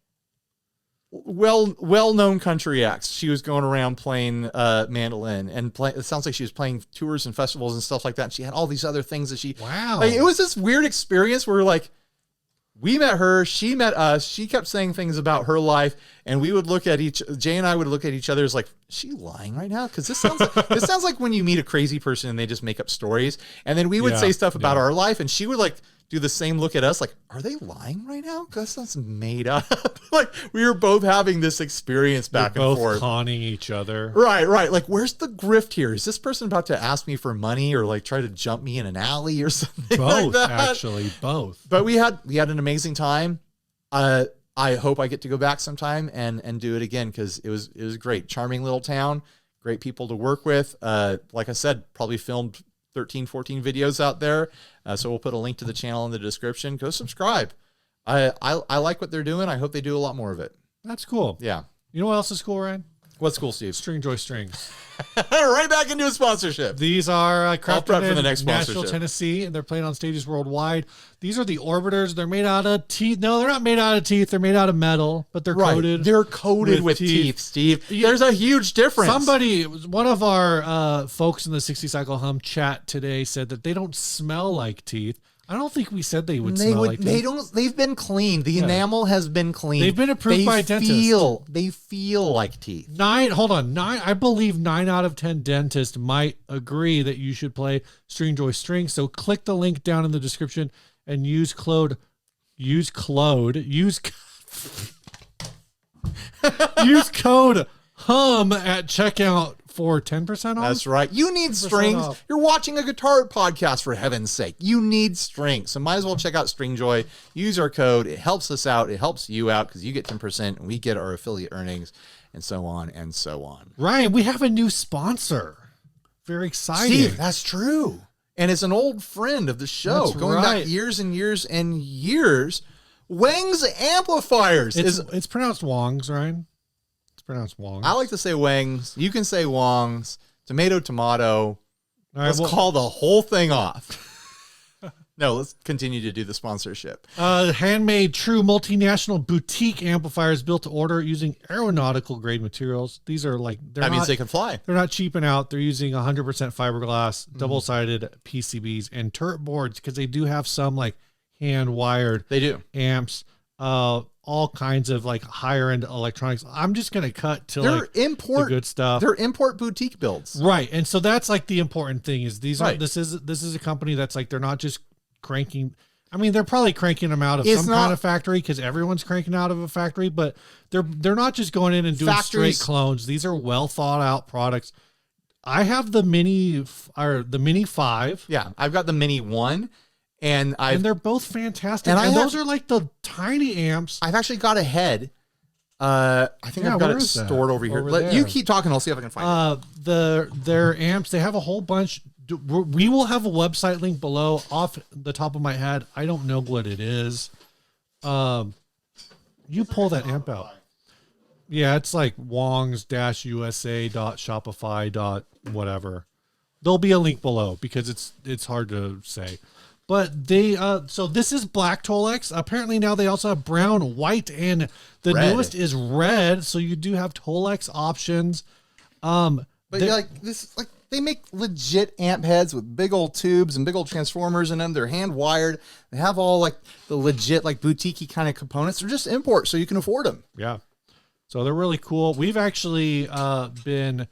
Well-known country acts. She was going around playing mandolin and it sounds like she was playing tours and festivals and stuff like that. And she had all these other things that like, it was this weird experience where like we met her, she met us, she kept saying things about her life, and we would look at Jay and I would look at each other as like, is she lying right now? Because this sounds like when you meet a crazy person and they just make up stories. And then we would say stuff about our life, and she would like do the same look at us like, are they lying right now? Because that sounds made up. Like, we were both having this experience back and forth. Both conning each other. Right. Like, where's the grift here? Is this person about to ask me for money or like try to jump me in an alley or something? Both, like that? actually, both. But we had an amazing time. I hope I get to go back sometime and do it again because it was great. Charming little town, great people to work with. Like I said, probably filmed 13, 14 videos out there. So we'll put a link to the channel in the description. Go subscribe. I like what they're doing. I hope they do a lot more of it. That's cool. Yeah. You know what else is cool, Ryan? What's cool, Steve? Stringjoy Strings. Right back into a sponsorship. These are crafted for the in next Nashville, Tennessee, and they're playing on stages worldwide. These are the Orbiters. They're made out of teeth. No, they're not made out of teeth. They're made out of metal, but they're coated. They're coated with teeth, Steve. There's a huge difference. One of our folks in the 60 Cycle Hum chat today said that they don't smell like teeth. I don't think we said they would smell like teeth. They've been cleaned. The enamel has been cleaned. They've been approved by a dentist. They feel like teeth. I believe 9 out of 10 dentists might agree that you should play Stringjoy Strings. So click the link down in the description and use code HUM at checkout for 10% off. That's right. You need strings. Off. You're watching a guitar podcast, for heaven's sake. You need strings. So might as well check out Stringjoy. Use our code. It helps us out. It helps you out because you get 10% and we get our affiliate earnings and so on and so on. Ryan, we have a new sponsor. Very exciting. Steve, that's true. And it's an old friend of the show. Going back years and years and years. Wang's Amplifiers. It's pronounced Wongs, Ryan. Pronounced Wong. I like to say Wangs. You can say Wongs. Tomato. Let's call the whole thing off. No, let's continue to do the sponsorship. Handmade, true multinational boutique amplifiers built to order using aeronautical grade materials. These are like that means they can fly. They're not cheaping out. They're using 100% fiberglass, double-sided PCBs, and turret boards because they do have some like hand wired. They do amps. All kinds of like higher end electronics. I'm just gonna cut to the good stuff. They're import boutique builds, right? And so that's like the important thing is these are this is a company that's like they're not just cranking. I mean, they're probably cranking them out of some kind of factory because everyone's cranking out of a factory, but they're not just going in and doing straight clones. These are well thought out products. I have the Mini 5. Yeah, I've got the Mini 1. And they're both fantastic. And those are like the tiny amps. I've actually got a head. I think I've got it stored over here. You keep talking. I'll see if I can find it. Their amps, they have a whole bunch. We will have a website link below. Off the top of my head, I don't know what it is. You pull that amp out. Yeah, it's like wongs-usa.shopify.whatever. There'll be a link below because it's hard to say. But they so this is black Tolex. Apparently now they also have brown, white, and the Red. newest is red. So you do have Tolex options. But like this, like they make legit amp heads with big old tubes and big old transformers in them. They're hand wired. They have all like the legit like boutique kind of components. They're just import, so you can afford them. Yeah. So they're really cool. We've actually been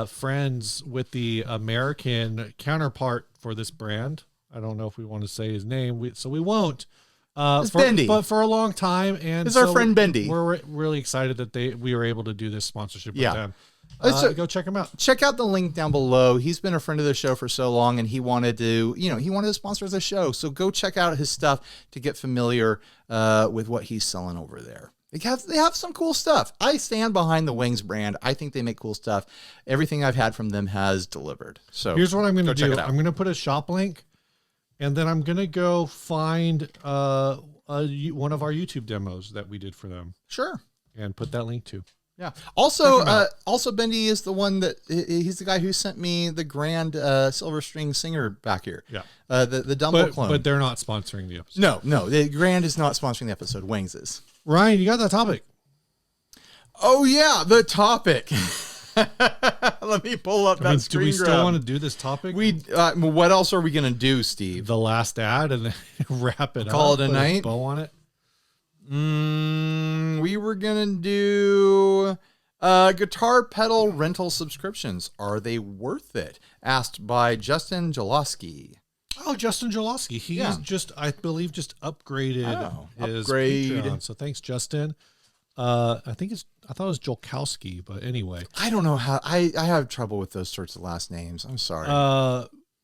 friends with the American counterpart for this brand. I don't know if we want to say his name, so we won't. It's Bendy. But for a long time, and it's our friend Bendy. We're really excited that we were able to do this sponsorship with them. So go check him out. Check out the link down below. He's been a friend of the show for so long, and he wanted to sponsor the show. So go check out his stuff to get familiar with what he's selling over there. They have some cool stuff. I stand behind the Wings brand. I think they make cool stuff. Everything I've had from them has delivered. So here's what I'm going to do. I'm going to put a shop link, and then I'm going to go find one of our YouTube demos that we did for them. Sure. And put that link too. Yeah. Also Bendy is the one he's the guy who sent me the grand silver string singer back here. Yeah. The Dumble clone. But they're not sponsoring the episode. No, the grand is not sponsoring the episode. Wings is. Ryan, you got that topic. Oh yeah, the topic. Let me pull up that screen grab. Do we grab. still want to do this topic? What else are we gonna do, Steve? The last ad and then wrap it up. Call it a night. Bow on it. We were gonna do guitar pedal rental subscriptions. Are they worth it? Asked by Justin Jaloski. Oh, Justin Jaloski. He is I believe, just upgraded his Patreon. So thanks, Justin. I thought it was Jolkowski, but anyway. I don't know how I have trouble with those sorts of last names. I'm sorry.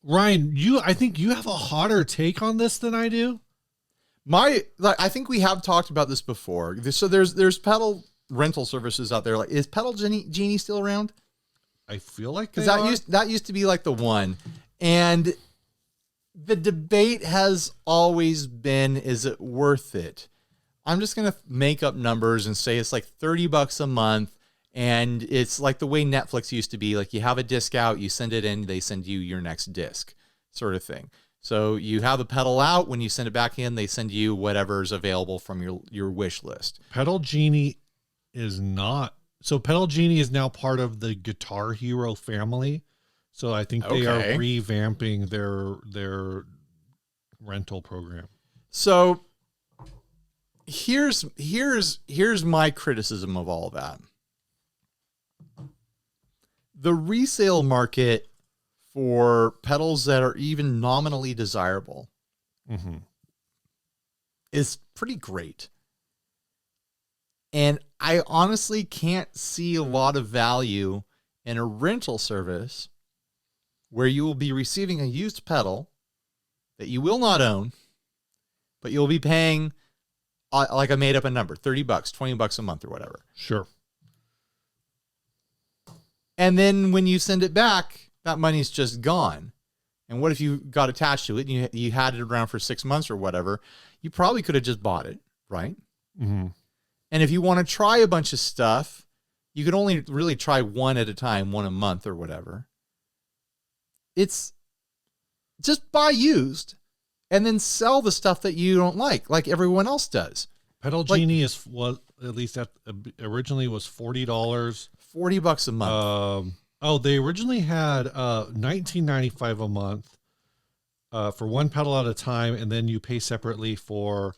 Ryan, I think you have a hotter take on this than I do. I think we have talked about this before. So there's pedal rental services out there. Like, is Pedal Genie still around? I feel like that used to be like the one, and the debate has always been, is it worth it? I'm just gonna make up numbers and say it's like $30 a month, and it's like the way Netflix used to be. Like, you have a disc out, you send it in, they send you your next disc, sort of thing. So you have a pedal out, when you send it back in, they send you whatever's available from your wish list. Pedal Genie is not. So Pedal Genie is now part of the Guitar Hero family. So I think they are revamping their rental program. So here's my criticism of all that. The resale market for pedals that are even nominally desirable is pretty great. And I honestly can't see a lot of value in a rental service where you will be receiving a used pedal that you will not own, but you'll be paying, like I made up a number, $30, $20 a month or whatever. Sure. And then when you send it back, that money's just gone. And what if you got attached to it and you had it around for 6 months or whatever? You probably could have just bought it, right? Mm-hmm. And if you want to try a bunch of stuff, you can only really try one at a time, one a month or whatever. It's just buy used and then sell the stuff that you don't like everyone else does. Pedal Genie was at least originally was $40. $40 a month. They originally had $19.95 a month for one pedal at a time, and then you pay separately for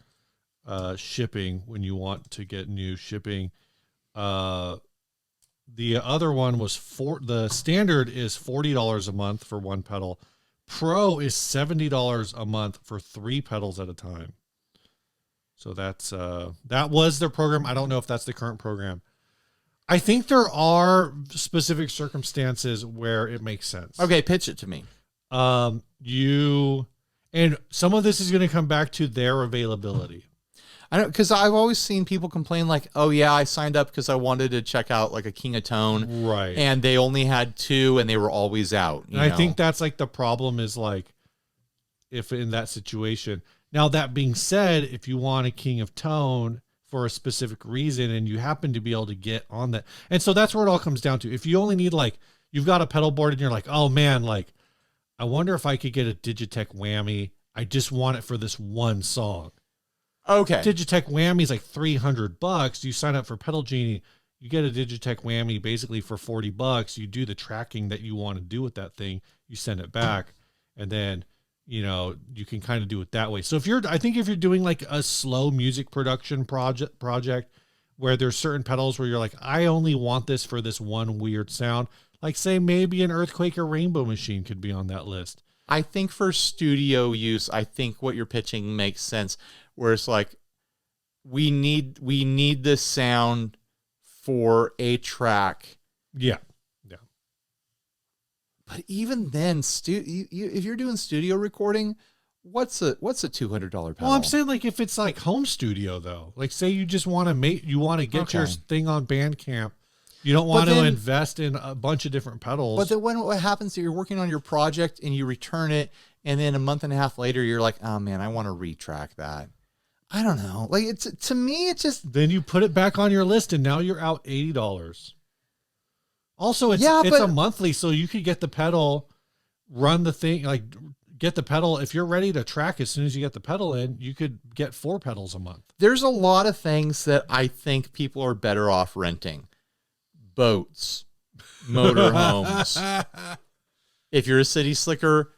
shipping when you want to get new shipping. The other one was the standard is $40 a month for one pedal. Pro is $70 a month for 3 pedals at a time. So that was their program. I don't know if that's the current program. I think there are specific circumstances where it makes sense. Okay, pitch it to me. And some of this is going to come back to their availability. I don't, because I've always seen people complain like, oh yeah, I signed up because I wanted to check out like a King of Tone, right? And they only had 2 and they were always out. And I think that's like the problem is like, if in that situation. Now that being said, if you want a King of Tone for a specific reason, and you happen to be able to get on that. And so that's where it all comes down to. If you only need, like, you've got a pedal board and you're like, oh man, like, I wonder if I could get a Digitech Whammy. I just want it for this one song. Okay. Digitech Whammy is like $300. You sign up for Pedal Genie, you get a Digitech Whammy basically for $40. You do the tracking that you want to do with that thing. You send it back, and then, you know, you can kind of do it that way. So I think if you're doing like a slow music production project where there's certain pedals where you're like, I only want this for this one weird sound, like say maybe an Earthquake or Rainbow Machine could be on that list. I think for studio use, I think what you're pitching makes sense, where it's like, we need this sound for a track. Yeah. But even then, if you're doing studio recording, what's a $200 pedal? Well, I'm saying, like, if it's like home studio though, like say you just want to get your thing on Bandcamp. You don't want to invest in a bunch of different pedals. But then what happens is you're working on your project and you return it, and then a month and a half later, you're like, oh man, I want to retrack that. I don't know. Like, to me, it's just... Then you put it back on your list, and now you're out $80. Also, it's a monthly, so you could get the pedal, run the thing, like get the pedal. If you're ready to track as soon as you get the pedal in, you could get 4 pedals a month. There's a lot of things that I think people are better off renting. Boats, motorhomes. If you're a city slicker,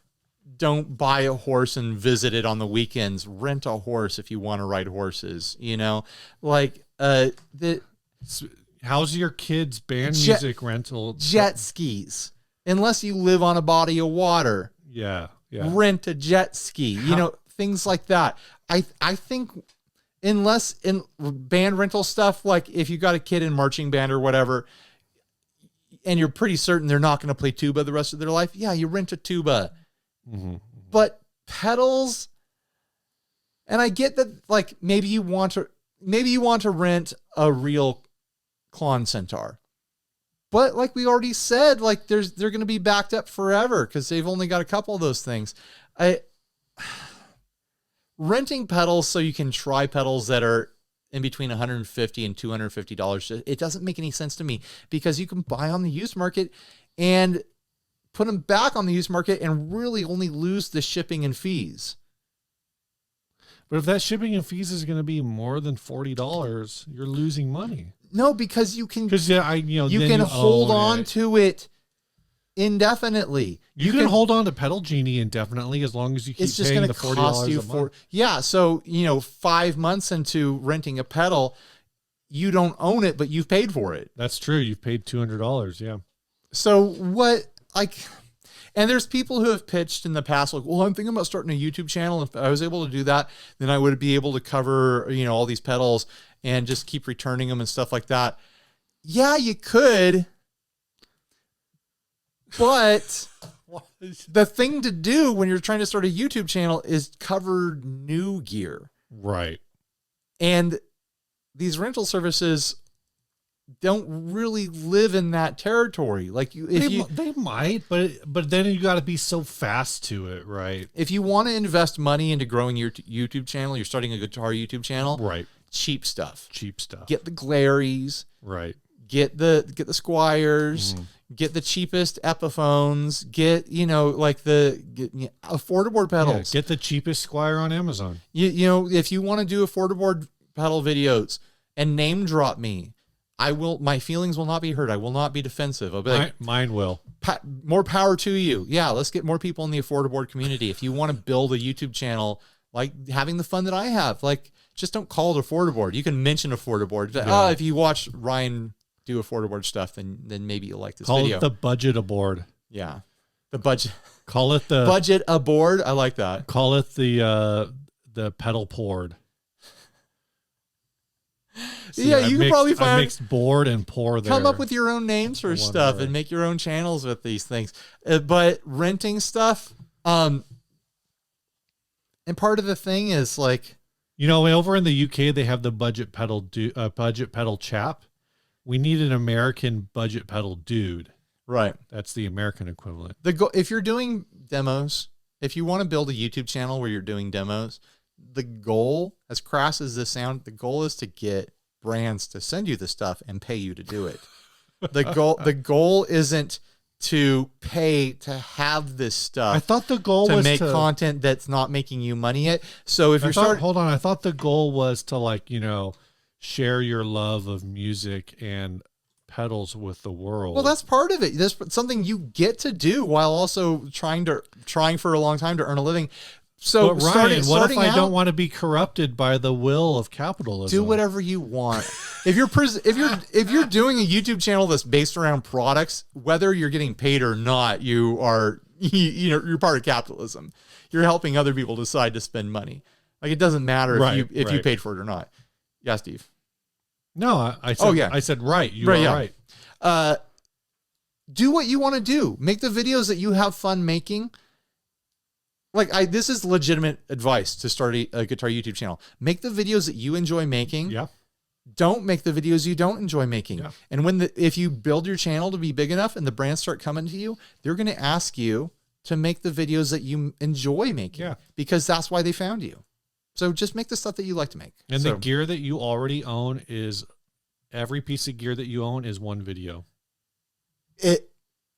don't buy a horse and visit it on the weekends. Rent a horse if you want to ride horses, you know, like, how's your kids' band music rental? Jet skis. Unless you live on a body of water. Yeah. Rent a jet ski. You know, things like that. I think unless in band rental stuff, like if you got a kid in marching band or whatever, and you're pretty certain they're not going to play tuba the rest of their life, yeah, you rent a tuba. Mm-hmm. But pedals, and I get that, like, maybe you want to rent a real Klon Centaur, but like we already said, like they're going to be backed up forever because they've only got a couple of those things. Renting pedals so you can try pedals that are in between $150 and $250, it doesn't make any sense to me, because you can buy on the used market and put them back on the used market and really only lose the shipping and fees. But if that shipping and fees is going to be more than $40, you're losing money. No, because you can you hold on to it indefinitely. You can hold on to Pedal Genie indefinitely as long as you keep paying the $40 a month. Yeah, so 5 months into renting a pedal, you don't own it, but you've paid for it. That's true. You've paid $200. Yeah. So what, like, and there's people who have pitched in the past, like, well, I'm thinking about starting a YouTube channel. If I was able to do that, then I would be able to cover, all these pedals and just keep returning them and stuff like that. Yeah, you could. But the thing to do when you're trying to start a YouTube channel is cover new gear. Right. And these rental services don't really live in that territory. Like they might, but then you got to be so fast to it, right? If you want to invest money into growing your YouTube channel, you're starting a guitar YouTube channel, right? Cheap stuff. Get the Glaries, right? Get the Squires. Mm-hmm. Get the cheapest Epiphones. Get affordable pedals. Yeah, get the cheapest Squire on Amazon. If you want to do affordable pedal videos and name drop me, my feelings will not be hurt. I will not be defensive. I'll be like, mine will. More power to you. Yeah, let's get more people in the affordable community. If you want to build a YouTube channel, like having the fun that I have, like just don't call it affordable. You can mention affordable. Yeah. If you watch Ryan do affordable stuff, then maybe you'll like this video. Call it the budget aboard. Yeah. The budget. Call it the budget aboard. I like that. Call it the pedal poured. See, yeah, you can probably find... I mixed board and pour there. Come up with your own names for stuff and make your own channels with these things. But renting stuff, and part of the thing is like... over in the UK, they have the budget pedal chap. We need an American budget pedal dude. Right. That's the American equivalent. If you're doing demos, if you want to build a YouTube channel where you're doing demos, the goal, as crass as this sound, the goal is to get brands to send you the stuff and pay you to do it. The goal isn't to pay to have this stuff. I thought the goal to was make to content that's not making you money yet. So if hold on, I thought the goal was to, like, you know, share your love of music and pedals with the world. Well, that's part of it. That's something you get to do while also trying for a long time to earn a living. So but Ryan, what if I don't want to be corrupted by the will of capitalism? Do whatever you want. If you're doing a YouTube channel that's based around products, whether you're getting paid or not, you're part of capitalism. You're helping other people decide to spend money. Like, it doesn't matter if you paid for it or not. Yeah, Steve. No, I said, I said right. You are right. Do what you want to do. Make the videos that you have fun making. Like, this is legitimate advice to start a guitar YouTube channel. Make the videos that you enjoy making. Yeah. Don't make the videos you don't enjoy making. Yeah. And if you build your channel to be big enough and the brands start coming to you, they're going to ask you to make the videos that you enjoy making. Yeah. Because that's why they found you. So just make the stuff that you like to make. And the gear that you already own is, every piece of gear that you own is one video.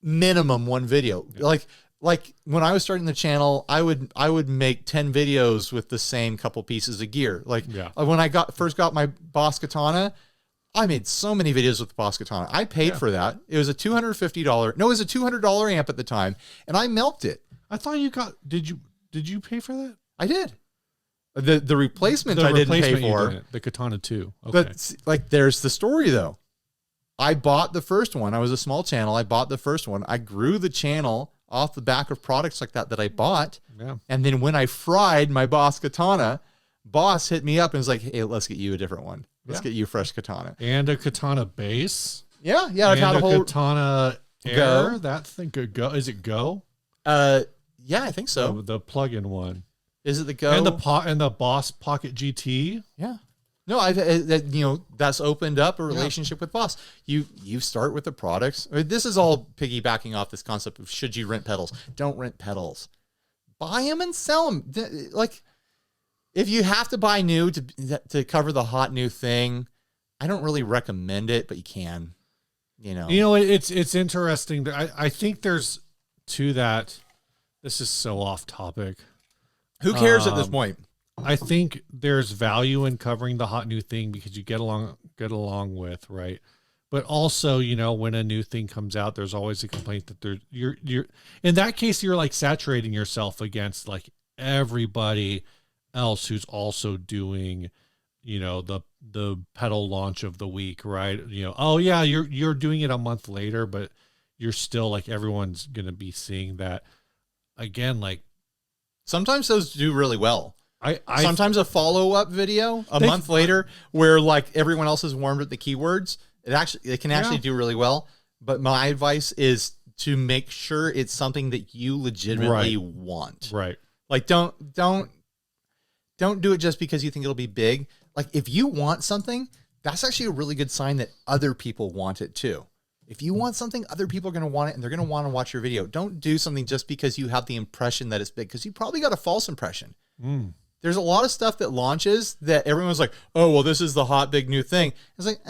Minimum one video. Yeah. Like when I was starting the channel, I would make 10 videos with the same couple pieces of gear. Like when I first got my Boss Katana, I made so many videos with the Boss Katana. I paid for that. It was a $250. No, it was a $200 amp at the time, and I milked it. I thought you got. Did you pay for that? I did. The replacement I didn't pay for. The Katana 2. Okay. But like, there's the story though. I bought the first one. I was a small channel. I bought the first one. I grew the channel off the back of products like that I bought. Yeah. And then when I fried my Boss Katana, Boss hit me up and was like, hey, let's get you a different one. Let's get you a fresh Katana. And a Katana base. Yeah. I've had a whole Katana Air. That thing could go. Is it Go? Yeah, I think so. The plug-in one. Is it the Go? And the Boss Pocket GT. Yeah. No, that's opened up a relationship with Boss. You start with the products. This is all piggybacking off this concept of, should you rent pedals? Don't rent pedals. Buy them and sell them. Like, if you have to buy new to cover the hot new thing, I don't really recommend it, but you can. It's interesting. I think there's to that. This is so off topic. Who cares at this point? I think there's value in covering the hot new thing because you get along with, right? But also, when a new thing comes out, there's always a complaint that you're in that case, you're like saturating yourself against like everybody else who's also doing, the pedal launch of the week, right? Oh yeah, you're doing it a month later, but you're still like, everyone's going to be seeing that again. Like, sometimes those do really well. Sometimes a follow-up video a month later where like everyone else has warmed up the keywords, it can actually do really well. But my advice is to make sure it's something that you legitimately want. Right. Like, don't do it just because you think it'll be big. Like, if you want something, that's actually a really good sign that other people want it too. If you want something, other people are going to want it, and they're going to want to watch your video. Don't do something just because you have the impression that it's big, because you probably got a false impression. There's a lot of stuff that launches that everyone's like, oh, well, this is the hot, big new thing. It's like,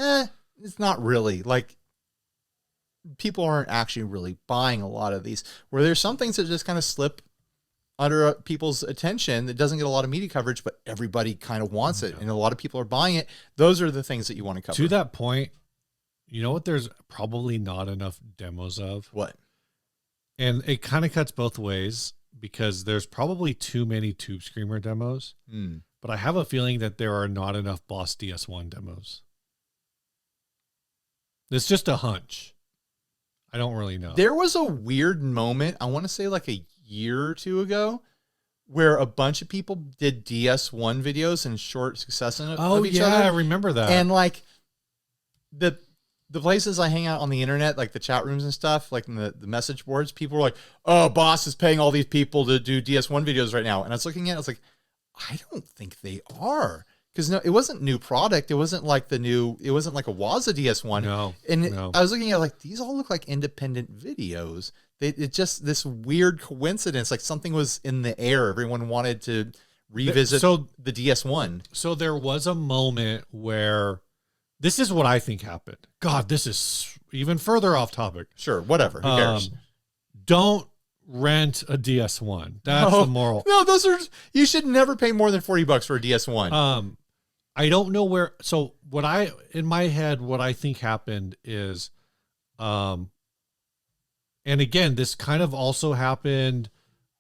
it's not really. Like, people aren't actually really buying a lot of these, where there's some things that just kind of slip under people's attention that doesn't get a lot of media coverage, but everybody kind of wants it, and a lot of people are buying it. Those are the things that you want to cover. To that point, you know what there's probably not enough demos of? What? And it kind of cuts both ways, because there's probably too many Tube Screamer demos, but I have a feeling that there are not enough Boss DS1 demos. It's just a hunch. I don't really know. There was a weird moment, I want to say like a year or two ago, where a bunch of people did DS1 videos in short succession of each other. I remember that. And like the places I hang out on the internet, like the chat rooms and stuff, like in the message boards, people were like, oh, Boss is paying all these people to do DS1 videos right now. And I was looking at it, I was like, I don't think they are. Because no, it wasn't new product. It wasn't like a Waza DS1. No. I was looking at like, these all look like independent videos. It's just this weird coincidence. Like, something was in the air. Everyone wanted to revisit the DS1. So there was a moment where this is what I think happened. God, this is even further off topic. Sure, whatever. Who cares? Don't rent a DS1. That's the moral. No, you should never pay more than $40 for a DS1. I don't know where. So in my head, what I think happened is, and again, this kind of also happened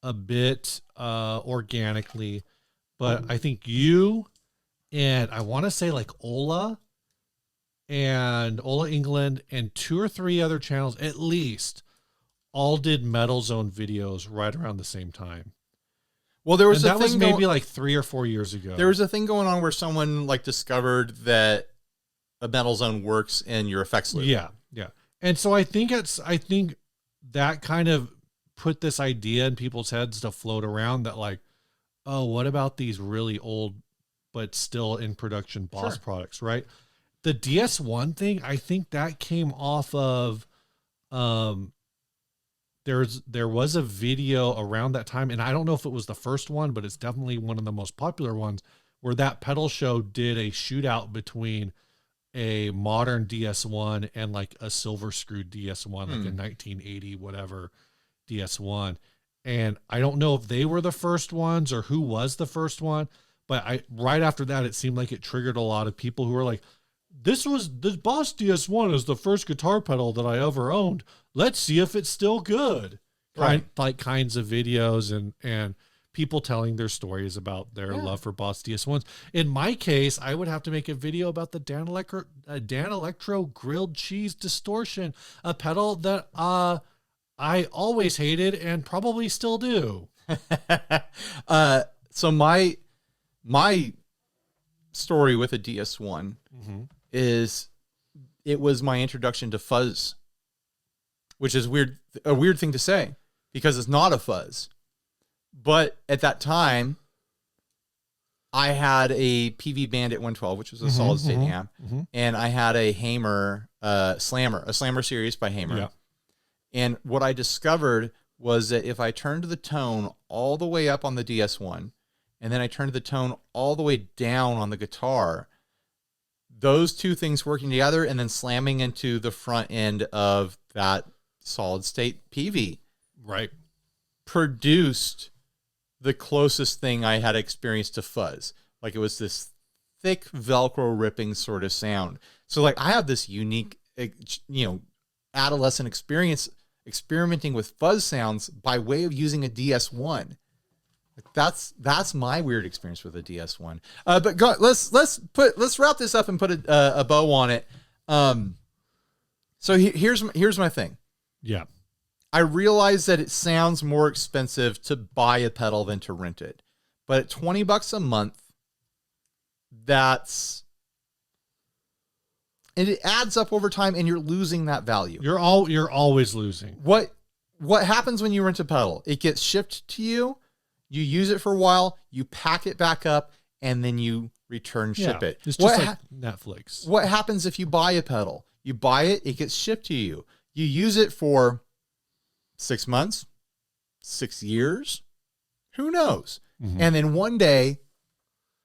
a bit organically, but I think you and I want to say like Ola England and 2 or 3 other channels at least all did Metal Zone videos right around the same time. Well, there was that was maybe like 3 or 4 years ago. There was a thing going on where someone like discovered that a Metal Zone works in your effects loop. Yeah, yeah. And so I think that kind of put this idea in people's heads to float around that like, oh, what about these really old but still in production Boss products, right? The DS1 thing, I think that came off of there was a video around that time, and I don't know if it was the first one, but it's definitely one of the most popular ones, where that pedal show did a shootout between a modern DS1 and like a silver screwed DS1, like a 1980 whatever DS1. And I don't know if they were the first ones or who was the first one, but right after that, it seemed like it triggered a lot of people who were like, this Boss DS1 is the first guitar pedal that I ever owned. Let's see if it's still good. Right. Kinds of videos and people telling their stories about their love for Boss DS1s. In my case, I would have to make a video about the Dan Electro grilled cheese distortion, a pedal that I always hated and probably still do. So my story with a DS1 is it was my introduction to fuzz, which is a weird thing to say because it's not a fuzz. But at that time, I had a PV Bandit 112, which was a solid state amp, and I had a Hamer Slammer, a Slammer series by Hamer. Yeah. And what I discovered was that if I turned the tone all the way up on the DS1, and then I turned the tone all the way down on the guitar, those two things working together and then slamming into the front end of that solid state PV, right, produced the closest thing I had experienced to fuzz. Like it was this thick Velcro ripping sort of sound. So like I have this unique, adolescent experience experimenting with fuzz sounds by way of using a DS1. That's my weird experience with a DS1. But let's wrap this up and put a bow on it. So here's my thing. Yeah. I realize that it sounds more expensive to buy a pedal than to rent it, but at $20 a month, it adds up over time, and you're losing that value. You're always losing. What happens when you rent a pedal? It gets shipped to you. You use it for a while, you pack it back up, and then you return ship it. It's just like Netflix. What happens if you buy a pedal? You buy it, it gets shipped to you. You use it for 6 months, 6 years, who knows? And then one day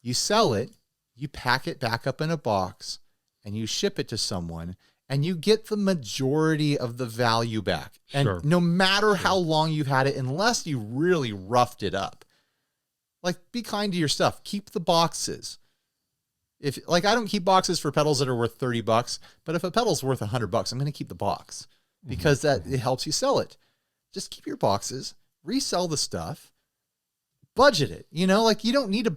you sell it, you pack it back up in a box, and you ship it to someone, and you get the majority of the value back. And no matter how long you've had it, unless you really roughed it up, like be kind to your stuff. Keep the boxes. If I don't keep boxes for pedals that are worth $30, but if a pedal's worth $100, I'm going to keep the box because it helps you sell it. Just keep your boxes, resell the stuff, budget it. You don't need to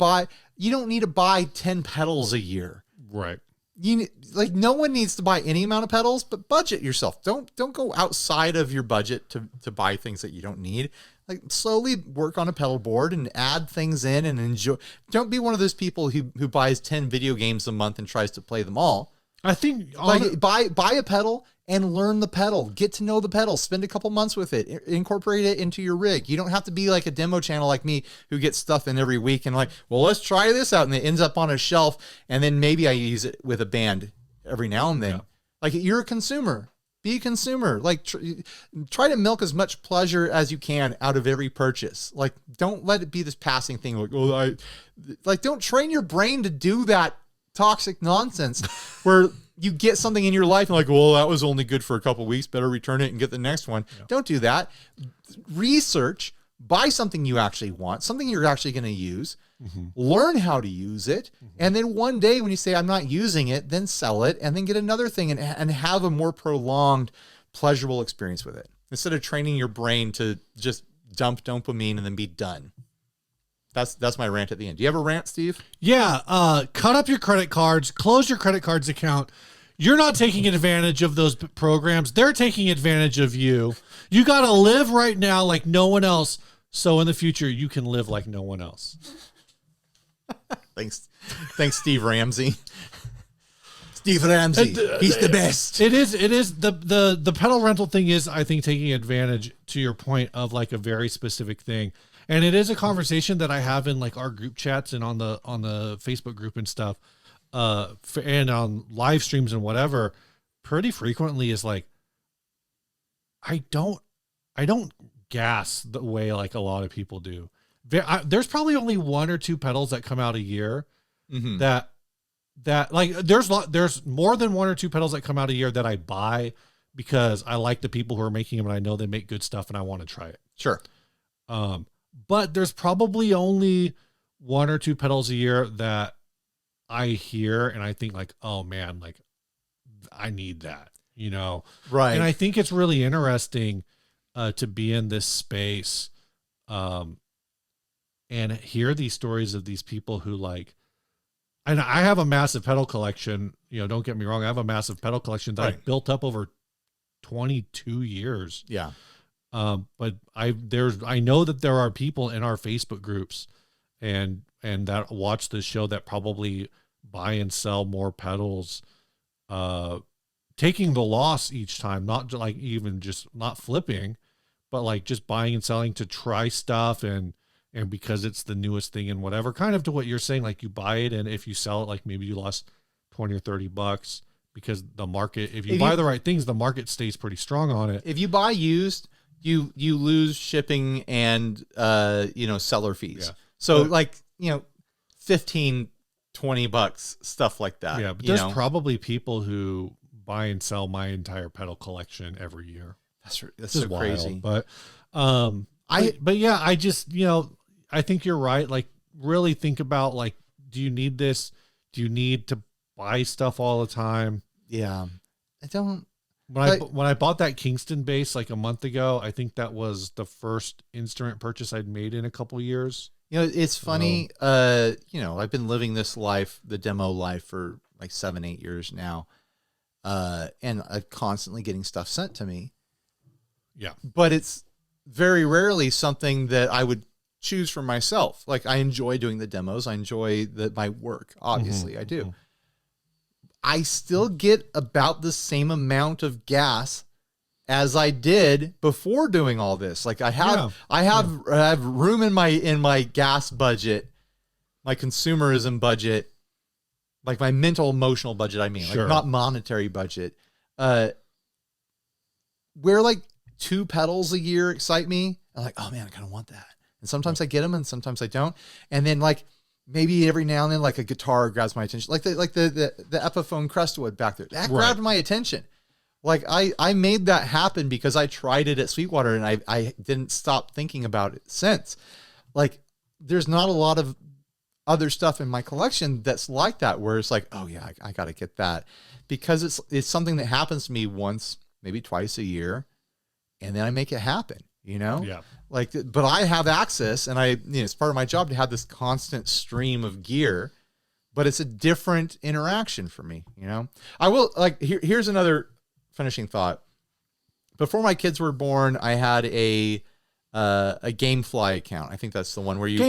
buy 10 pedals a year. Right. No one needs to buy any amount of pedals, but budget yourself. Don't go outside of your budget to buy things that you don't need. Like slowly work on a pedal board and add things in and enjoy. Don't be one of those people who buys 10 video games a month and tries to play them all. I think buy a pedal and learn the pedal. Get to know the pedal. Spend a couple months with it. Incorporate it into your rig. You don't have to be like a demo channel like me who gets stuff in every week and let's try this out. And it ends up on a shelf. And then maybe I use it with a band every now and then. Yeah. Like you're a consumer. Be a consumer. Like try to milk as much pleasure as you can out of every purchase. Like don't let it be this passing thing. Like, don't train your brain to do that toxic nonsense where you get something in your life and like, well, that was only good for a couple of weeks. Better return it and get the next one. Yeah. Don't do that. Research, buy something you actually want, something you're actually going to use, learn how to use it. And then one day when you say, I'm not using it, then sell it and then get another thing and have a more prolonged, pleasurable experience with it. Instead of training your brain to just dump dopamine and then be done. That's my rant at the end. Do you have a rant, Steve? Yeah. Cut up your credit cards, close your credit cards account. You're not taking advantage of those programs. They're taking advantage of you. You got to live right now like no one else. So in the future, you can live like no one else. Thanks, Steve Ramsey. Steve Ramsey, he's the best. It is the pedal rental thing is, I think, taking advantage, to your point, of like a very specific thing. And it is a conversation that I have in like our group chats and on the Facebook group and stuff, and on live streams and whatever, pretty frequently is like, I don't gas the way like a lot of people do. There's probably only 1 or 2 pedals that come out a year that like there's more than 1 or 2 pedals that come out a year that I buy because I like the people who are making them and I know they make good stuff and I want to try it. Sure. But there's probably only 1 or 2 pedals a year that I hear and I think like, oh man, like I need that, you know? Right. And I think it's really interesting to be in this space and hear these stories of these people who like, and I have a massive pedal collection, you know, don't get me wrong. I have a massive pedal collection that I've built up over 22 years. Yeah. But I know that there are people in our Facebook groups and that watch this show that probably buy and sell more pedals, taking the loss each time, not like even just not flipping, but like just buying and selling to try stuff and because it's the newest thing and whatever, kind of to what you're saying, like you buy it and if you sell it, like maybe you lost 20 or 30 bucks because the market, if you buy the right things, the market stays pretty strong on it. If you buy used, you lose shipping and seller fees. Yeah. So like, 15, 20 bucks, stuff like that. Yeah, but there's probably people who buy and sell my entire pedal collection every year. That's so wild, crazy. But yeah, I just, I think you're right. Like really think about like, do you need this? Do you need to buy stuff all the time? Yeah. I don't. When I bought that Kingston bass like a month ago, I think that was the first instrument purchase I'd made in a couple years. It's funny. I've been living this life, the demo life, for like 7-8 years now. And I'm constantly getting stuff sent to me. Yeah. But it's very rarely something that I would choose for myself. Like I enjoy doing the demos. I enjoy my work. Obviously I do. I still get about the same amount of gas as I did before doing all this. Like I have room in my gas budget, my consumerism budget, like my mental emotional budget. I mean, like not monetary budget, where like 2 pedals a year excite me. I'm like, oh man, I kind of want that. And sometimes I get them and sometimes I don't. And then like, maybe every now and then, like a guitar grabs my attention, like the Epiphone Crestwood back there. That grabbed my attention. Like I made that happen because I tried it at Sweetwater and I didn't stop thinking about it since. Like there's not a lot of other stuff in my collection that's like that, where it's like, oh yeah, I got to get that, because it's something that happens to me once, maybe twice a year, and then I make it happen. Yeah. Like, but I have access and it's part of my job to have this constant stream of gear, but it's a different interaction for me. I will like, here's another finishing thought. Before my kids were born, I had a GameFly account. I think that's the one where you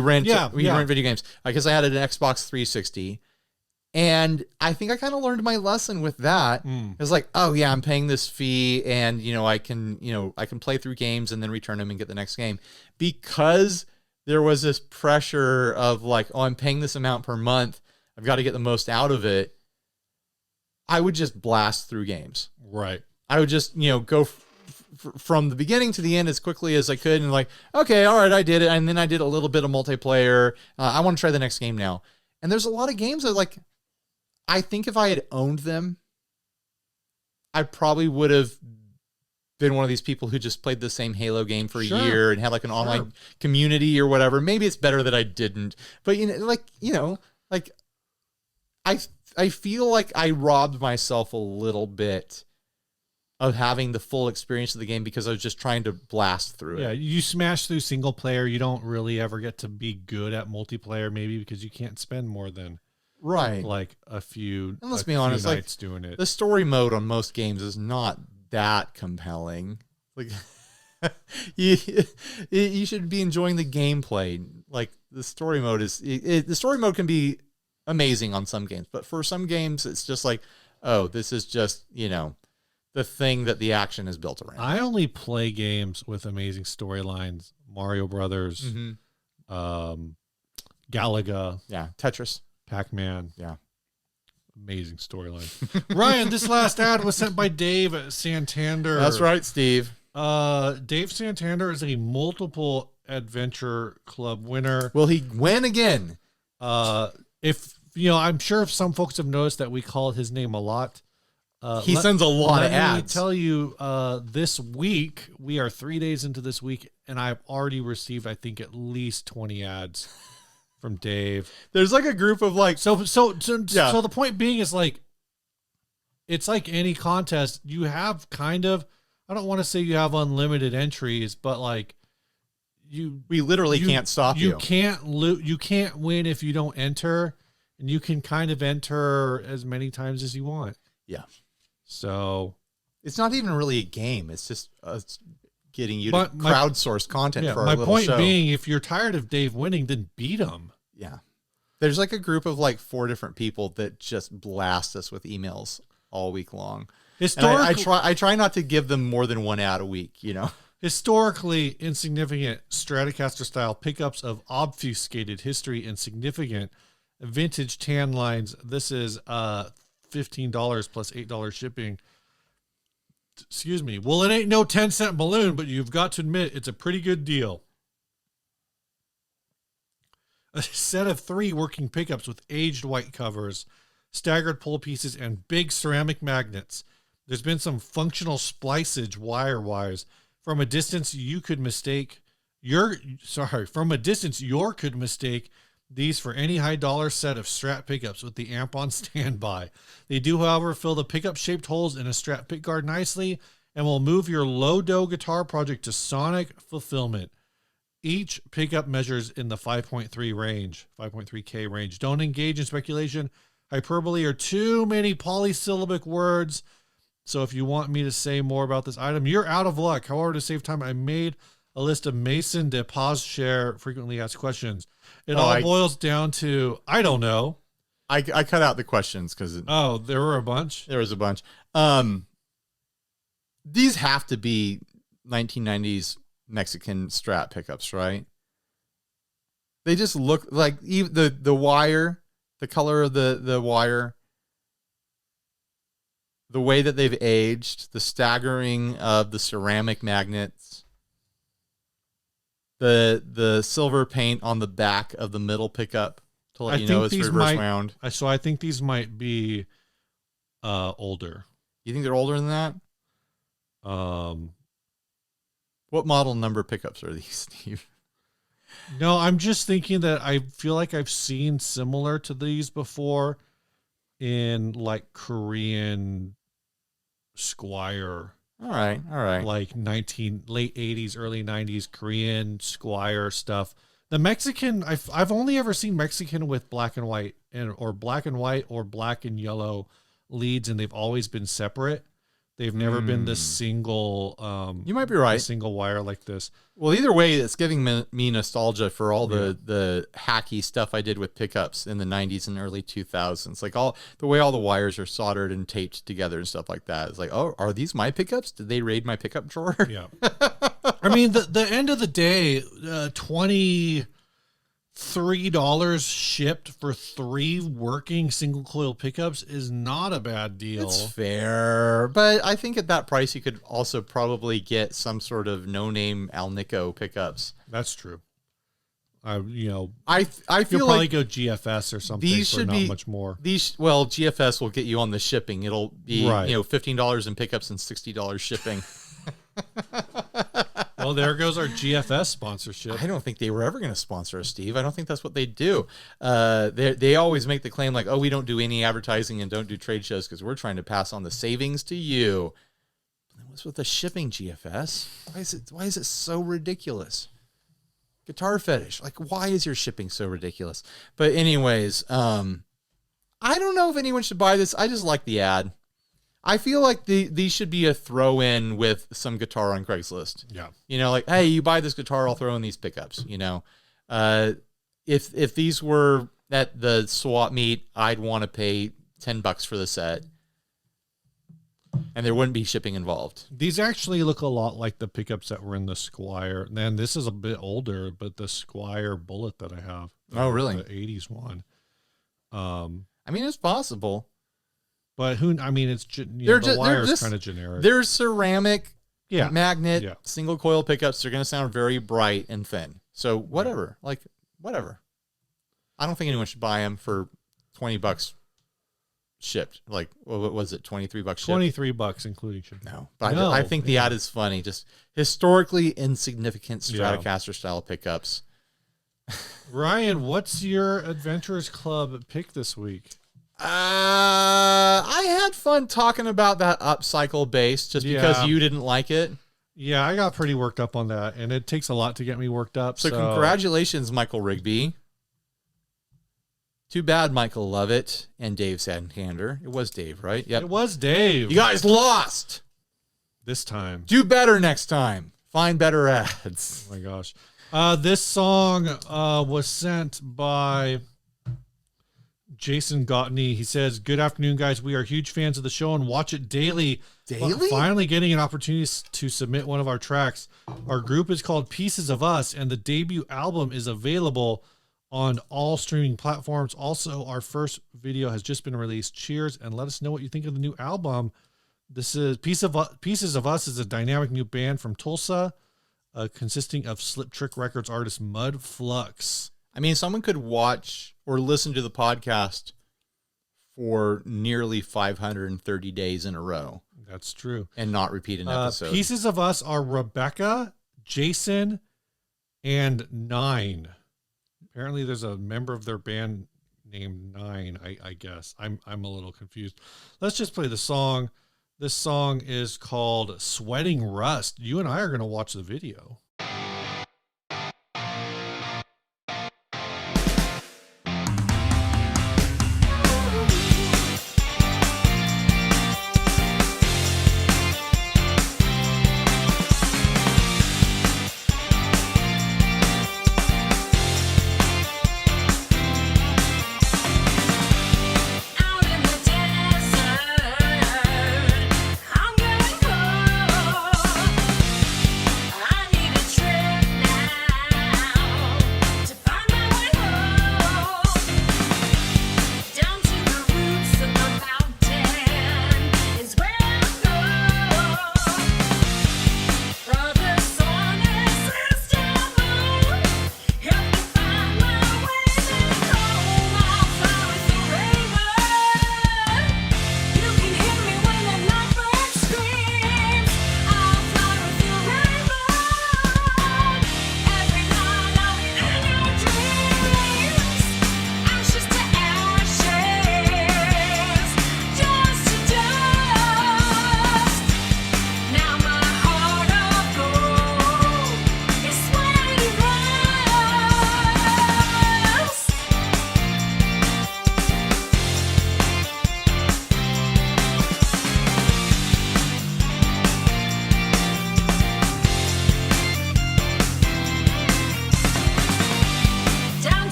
rent video games. Because I had an Xbox 360. And I think I kind of learned my lesson with that. It's like, oh yeah, I'm paying this fee and, I can play through games and then return them and get the next game, because there was this pressure of like, oh, I'm paying this amount per month. I've got to get the most out of it. I would just blast through games. Right. I would just, go from the beginning to the end as quickly as I could. And like, okay, all right, I did it. And then I did a little bit of multiplayer. I want to try the next game now. And there's a lot of games that like, I think if I had owned them, I probably would have been one of these people who just played the same Halo game for a year and had like an online community or whatever. Maybe it's better that I didn't, but I feel like I robbed myself a little bit of having the full experience of the game because I was just trying to blast through it. Yeah, you smash through single player. You don't really ever get to be good at multiplayer, maybe because you can't spend more than like a few. And let's be honest, nights doing it. The story mode on most games is not that compelling. Like you should be enjoying the gameplay. Like the story mode the story mode can be amazing on some games, but for some games it's just like, oh, this is just, the thing that the action is built around. I only play games with amazing storylines. Mario Brothers, Galaga, Tetris, Pac-Man, amazing storyline. Ryan, this last ad was sent by Dave Santander. That's right, Steve. Dave Santander is a multiple Adventure Club winner. Will he win again? If I'm sure if some folks have noticed that we call his name a lot. He sends a lot of ads. Let me tell you, this week, we are 3 days into this week, and I've already received, I think, at least 20 ads from Dave. There's like a group of like... So the point being is like, it's like any contest. You have kind of, I don't want to say you have unlimited entries, but like, we literally can't stop you. You can't win if you don't enter, and you can kind of enter as many times as you want. Yeah. So it's not even really a game. It's just getting you to crowdsource content for our little show. My point being, if you're tired of Dave winning, then beat him. Yeah. There's like a group of like 4 different people that just blast us with emails all week long. I try not to give them more than 1 ad a week, Historically insignificant Stratocaster style pickups of obfuscated history and significant vintage tan lines. This is $15 plus $8 shipping. Excuse me. Well, it ain't no 10-cent balloon, but you've got to admit it's a pretty good deal. A set of 3 working pickups with aged white covers, staggered pull pieces, and big ceramic magnets. There's been some functional splicage wires. From a distance, you could mistake these for any high dollar set of Strat pickups with the amp on standby. They do, however, fill the pickup shaped holes in a Strat pickguard nicely and will move your low-dough guitar project to sonic fulfillment. Each pickup measures in the 5.3K range. Don't engage in speculation, hyperbole, or too many polysyllabic words. So if you want me to say more about this item, you're out of luck. However, to save time, I made a list of Mason de Paz share frequently asked questions. It boils down to, I don't know. I cut out the questions because... Oh, there were a bunch? There was a bunch. These have to be 1990s Mexican Strat pickups, right? They just look like the wire, the color of the wire, the way that they've aged, the staggering of the ceramic magnets, the silver paint on the back of the middle pickup to let you know it's reverse wound. So I think these might be older. You think they're older than that? What model number pickups are these, Steve? No, I'm just thinking that I feel like I've seen similar to these before in like Korean Squire. All right. Like late 80s, early 90s Korean Squire stuff. The Mexican, I've only ever seen Mexican with black and white or black and white or black and yellow leads, and they've always been separate. They've never been this single. You might be right. Single wire like this. Well, either way, it's giving me nostalgia for all the hacky stuff I did with pickups in the 90s and early 2000s. Like all the way all the wires are soldered and taped together and stuff like that. It's like, oh, are these my pickups? Did they raid my pickup drawer? Yeah. I mean, the end of the day, 20 $3 shipped for 3 working single coil pickups is not a bad deal. It's fair, but I think at that price you could also probably get some sort of no-name Alnico pickups. That's true. I feel you'll probably like go GFS or something. these for should not be much more. GFS will get you on the shipping. It'll be Right. $15 in pickups and $60 shipping. Well, there goes our GFS sponsorship. I don't think they were ever going to sponsor us, Steve. I don't think that's what they do. They always make the claim like, oh, we don't do any advertising and don't do trade shows because we're trying to pass on the savings to you. What's with the shipping, GFS? Why is it so ridiculous? Guitar Fetish. Like, why is your shipping so ridiculous? But anyways, I don't know if anyone should buy this. I just like the ad. I feel like these should be a throw-in with some guitar on Craigslist. Yeah. Like, hey, you buy this guitar, I'll throw in these pickups. If these were at the swap meet, I'd want to pay $10 for the set. And there wouldn't be shipping involved. These actually look a lot like the pickups that were in the Squire. And this is a bit older, but the Squire Bullet that I have. Oh, really? The 80s one. I mean, it's possible. But it's the wire is kind of generic. They're ceramic, magnet, Yeah. single coil pickups. They're going to sound very bright and thin. So whatever, whatever. I don't think anyone should buy them for $20 shipped. Like, what was it? $23 shipped? $23 including shipping. No, but I think the ad is funny. Just historically insignificant Stratocaster style pickups. Ryan, what's your Adventurers Club pick this week? I had fun talking about that UpCycle bass just because you didn't like it. Yeah, I got pretty worked up on that, and it takes a lot to get me worked up. So congratulations, Michael Rigby. Too bad Michael Lovett and Dave Santander. It was Dave, right? Yep. It was Dave. You guys lost. This time. Do better next time. Find better ads. Oh my gosh. This song was sent by Jason Gautney. He says, "Good afternoon, guys. We are huge fans of the show and watch it daily. Daily? Finally getting an opportunity to submit one of our tracks. Our group is called Pieces of Us, and the debut album is available on all streaming platforms. Also, our first video has just been released. Cheers, and let us know what you think of the new album." This is Pieces of Us is a dynamic new band from Tulsa, consisting of Slip Trick Records artist Mud Flux. I mean, someone could watch or listen to the podcast for nearly 530 days in a row. That's true. And not repeat an episode. Pieces of Us are Rebecca, Jason, and Nine. Apparently there's a member of their band named Nine, I guess. I'm a little confused. Let's just play the song. This song is called Sweating Rust. You and I are going to watch the video. I need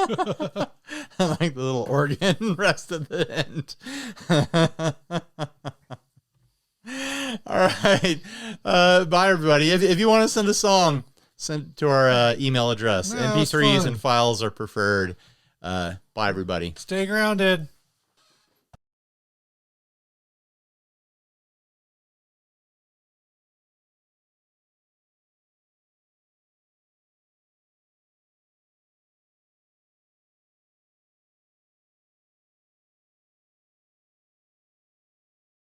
I like the little organ rest at the end. All right. Bye, everybody. If you want to send a song, send it to our email address. Yeah, MP3s and files are preferred. Bye, everybody. Stay grounded.